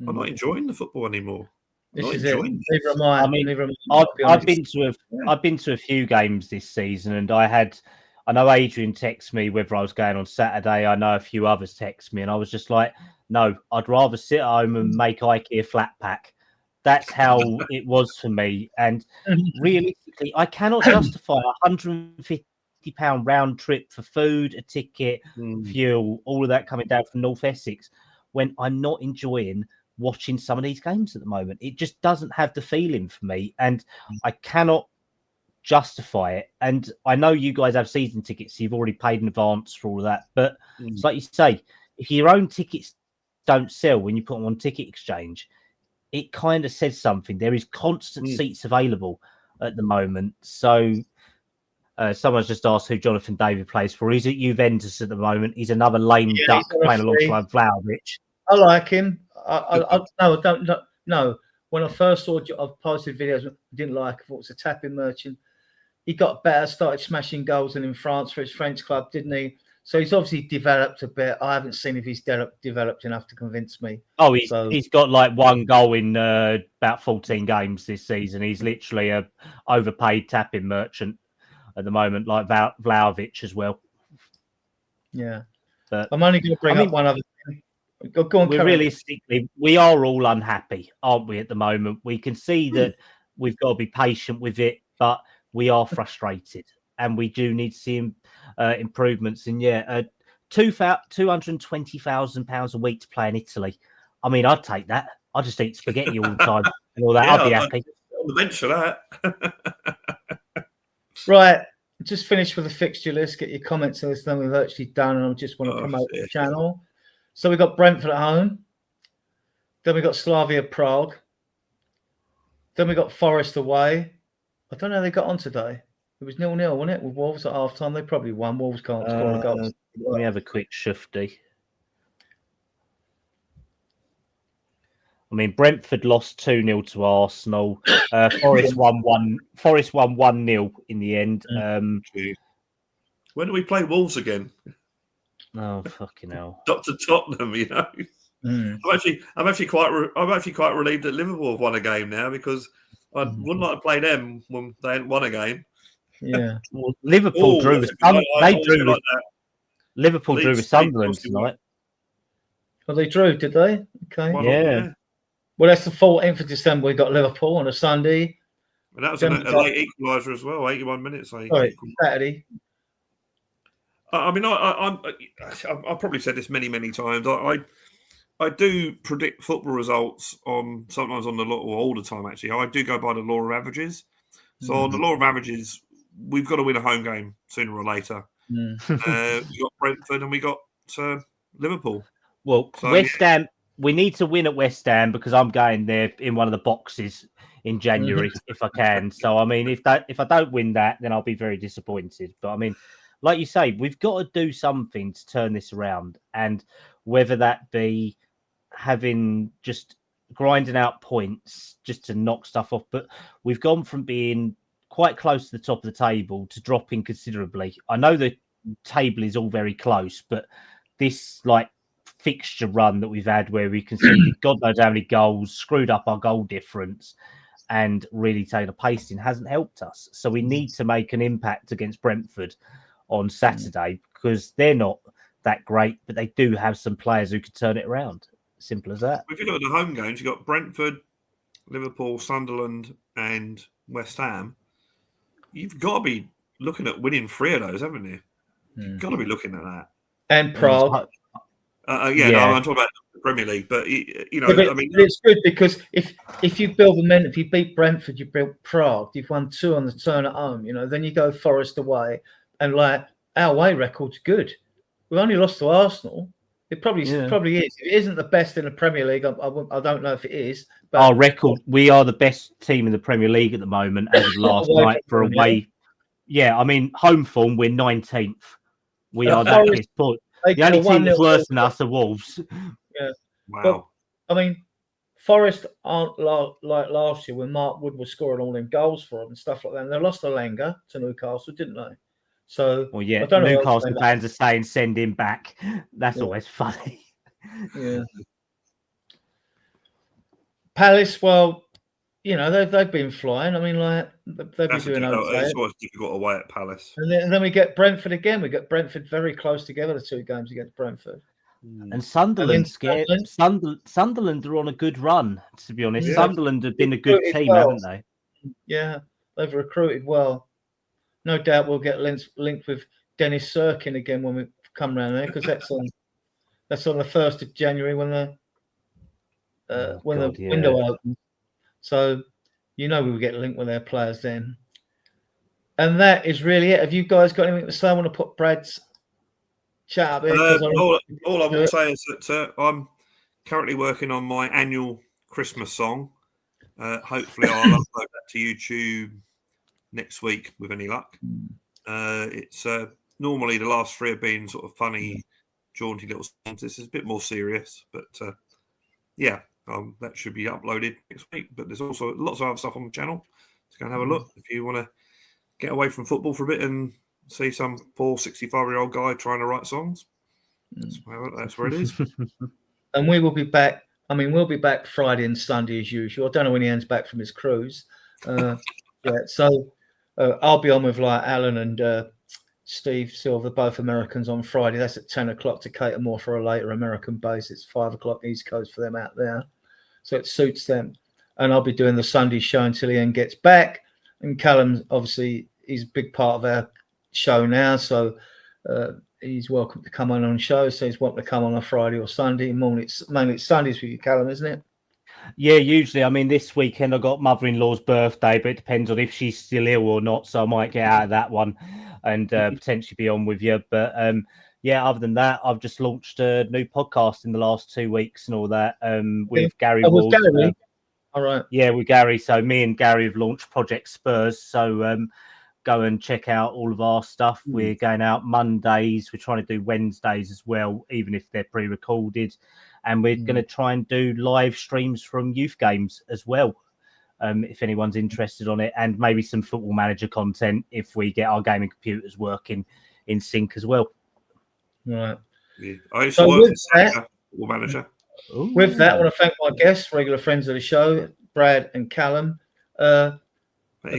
I'm not enjoying the football anymore. This not is it. enjoying Neither this. am I. I mean, Neither am I, I'll be I've honest. been to a few games this season, and I know Adrian texted me whether I was going on Saturday. I know a few others text me, and I was just like, no, I'd rather sit at home and make IKEA flat pack. That's how it was for me. And realistically, I cannot justify £150 round trip for food, a ticket, fuel, all of that coming down from North Essex when I'm not enjoying watching some of these games at the moment. It just doesn't have the feeling for me, and I cannot justify it. And I know you guys have season tickets, so you've already paid in advance for all of that, but it's like you say, if your own tickets don't sell when you put them on Ticket Exchange, it kind of says something. There is constant seats available at the moment. So someone's just asked who Jonathan David plays for. He's at Juventus at the moment. He's another lame duck playing alongside Vlahovic. I like him. No. When I first saw, I've posted videos. I didn't like. I thought it was a tapping merchant. He got better, started smashing goals in France for his French club, didn't he? So he's obviously developed a bit. I haven't seen if he's developed enough to convince me. Oh, he's got like one goal in about 14 games this season. He's literally a overpaid tapping merchant at the moment, like Vlahovic as well. Yeah. But I'm only going to bring up one other thing. Go on, realistically, we are all unhappy, aren't we, at the moment? We can see that we've got to be patient with it, but we are frustrated and we do need to see improvements. And £220,000 a week to play in Italy. I mean, I'd take that. I just eat spaghetti all the time and all that. I'd be happy. On the bench for that. Right. Just finished with the fixture list. Get your comments on this, then we've actually done, and I just want to promote the channel. So we got Brentford at home. Then we got Slavia Prague. Then we got Forest away. I don't know how they got on today. It was 0-0, wasn't it? With Wolves at half time. They probably won. Wolves can't score a goal. Let me have a quick shifty. I mean, Brentford lost 2-0 to Arsenal. Forest won 1-0 in the end. When do we play Wolves again? Oh, fucking hell! Dr. Tottenham, you know. I'm actually quite relieved that Liverpool have won a game now, because I wouldn't like to play them when they hadn't won a game. Yeah. Well, Liverpool drew with Liverpool drew with Sunderland tonight. Well, they drew, did they? Okay. Yeah. Well, that's the 14th of December. We got Liverpool on a Sunday. And that was a late equaliser as well, 81 minutes. Sorry, Saturday. I mean, I've probably said this many times. I do predict football results sometimes on the law, or all the time actually. I do go by the law of averages. So on the law of averages, we've got to win a home game sooner or later. We got Brentford and we got Liverpool. Well, so, West Ham. We need to win at West Ham because I'm going there in one of the boxes in January if I can. So I mean, if I don't win that, then I'll be very disappointed. But I mean, like you say, we've got to do something to turn this around, and whether that be having just grinding out points just to knock stuff off. But we've gone from being quite close to the top of the table to dropping considerably. I know the table is all very close, but this fixture run that we've had where we conceded God knows how many goals, screwed up our goal difference, and really Taylor Pasting hasn't helped us. So we need to make an impact against Brentford on Saturday because they're not that great, but they do have some players who could turn it around. Simple as that. If you look at the home games, you've got Brentford, Liverpool, Sunderland, and West Ham. You've got to be looking at winning 3 of those, haven't you? You've got to be looking at that. And Prague. No, I'm talking about the Premier League, but I mean, it's good because if you build momentum, if you beat Brentford, you built Prague, you've won 2 on the turn at home. Then you go Forest away, and our away record's good. We only lost to Arsenal. It probably is. If it isn't the best in the Premier League, I don't know if it is. But our record, we are the best team in the Premier League at the moment as of last night for away. Yeah, I mean, home form, we're 19th. We are that piss poor. The only team that's worse than us are Wolves. Yeah. Wow. But, I mean, Forest aren't like last year when Mark Wood was scoring all them goals for them and stuff like that. And they lost Alenga to Newcastle, didn't they? So, well, yeah, Newcastle fans are saying send him back. That's always funny. Yeah. Palace, well, they've been flying. I mean, like they've been doing okay. It's always difficult away at Palace. And then we get Brentford again. We get Brentford very close together, the 2 games against Brentford. And Sunderland are on a good run, to be honest. Yeah. Sunderland have been a good team, haven't they? Yeah, they've recruited well. No doubt we'll get linked with Dennis Sirkin again when we come round there, because that's on the 1st of January when the window opens. So we will get linked with their players then. And that is really it. Have you guys got anything to say? I want to put Brad's chat up here. All I will say is that I'm currently working on my annual Christmas song. Hopefully I'll upload that to YouTube next week with any luck. It's normally the last 3 have been sort of funny, jaunty little songs. This is a bit more serious, but that should be uploaded next week. But there's also lots of other stuff on the channel. So go and have a look if you want to get away from football for a bit and see some poor 65-year-old guy trying to write songs. That's where it is. And we will be back. I mean, we'll be back Friday and Sunday as usual. I don't know when Ian's back from his cruise. So I'll be on with like Alan and Steve Silver, both Americans, on Friday. That's at 10 o'clock to cater more for a later American base. It's 5 o'clock East Coast for them out there. So it suits them. And I'll be doing the Sunday show until Ian gets back. And Callum, obviously, he's a big part of our show now. So he's welcome to come on shows. So he's welcome to come on a Friday or Sunday morning. Mainly it's Sundays with you, Callum, isn't it? Yeah, usually. I mean, this weekend I got mother-in-law's birthday, but it depends on if she's still ill or not. So I might get out of that one and potentially be on with you. But other than that, I've just launched a new podcast in the last 2 weeks and all that with Gary Ward. All right. Yeah, with Gary. So me and Gary have launched Project Spurs. So go and check out all of our stuff. We're going out Mondays. We're trying to do Wednesdays as well, even if they're pre-recorded. And we're going to try and do live streams from youth games as well, if anyone's interested on it, and maybe some Football Manager content if we get our gaming computers working in sync as well. Right. Yeah. I used to work in Football Manager. Ooh. With that, I want to thank my guests, regular friends of the show, Brad and Callum. Hey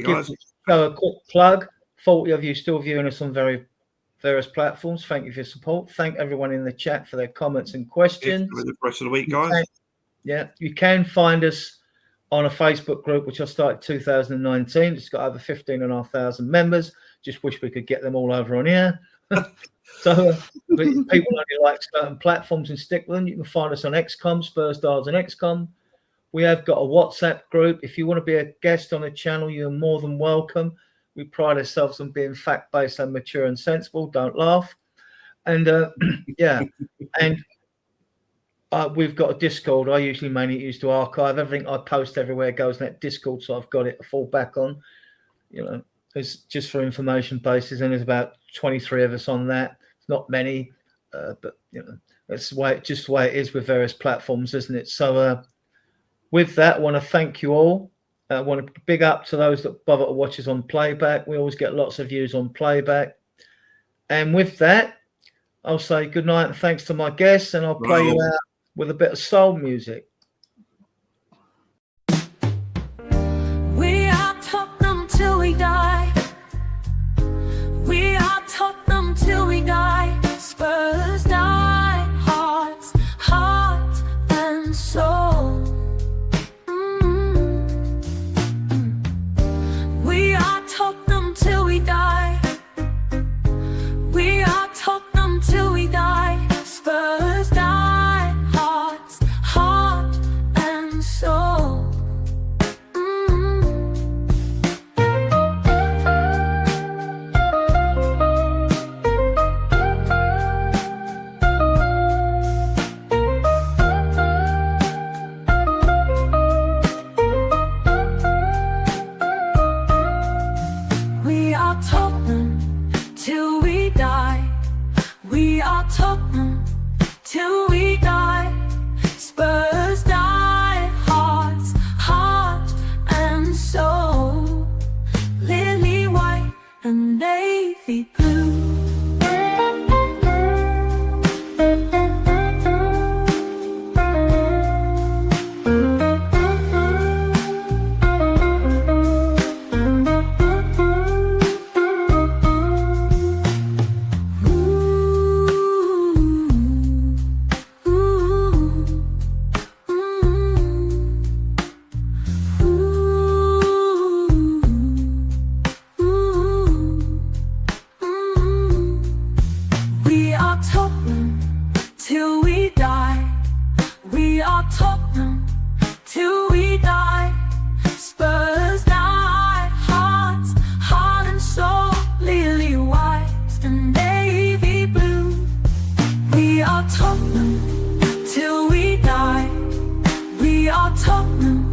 guys. A quick plug. 40 of you still viewing us on various platforms. Thank you for your support. Thank everyone in the chat for their comments and questions. For the rest of the week, guys. You can find us on a Facebook group, which I started 2019. It's got over 15,500 members. Just wish we could get them all over on here. So people only like certain platforms and stick with them. You can find us on XCOM, Spurs Dials and XCOM. We have got a WhatsApp group. If you want to be a guest on the channel, you're more than welcome. We pride ourselves on being fact-based and mature and sensible. Don't laugh. And we've got a Discord. I usually mainly use to archive everything I post everywhere goes in that Discord, so I've got it to fall back on. It's just for information basis, and there's about 23 of us on that. It's not many, but that's the way it is with various platforms, isn't it? So with that, I want to thank you all. I want to big up to those that bother to watch us on playback. We always get lots of views on playback. And with that, I'll say good night and thanks to my guests, and I'll play you out with a bit of soul music. We are Tottenham till we die. We are Tottenham till we die. Spurs die, heart and soul. We are Tottenham till we die. We are Tottenham till we die. Spurs die, heart are Tottenham till we die. We are Tottenham.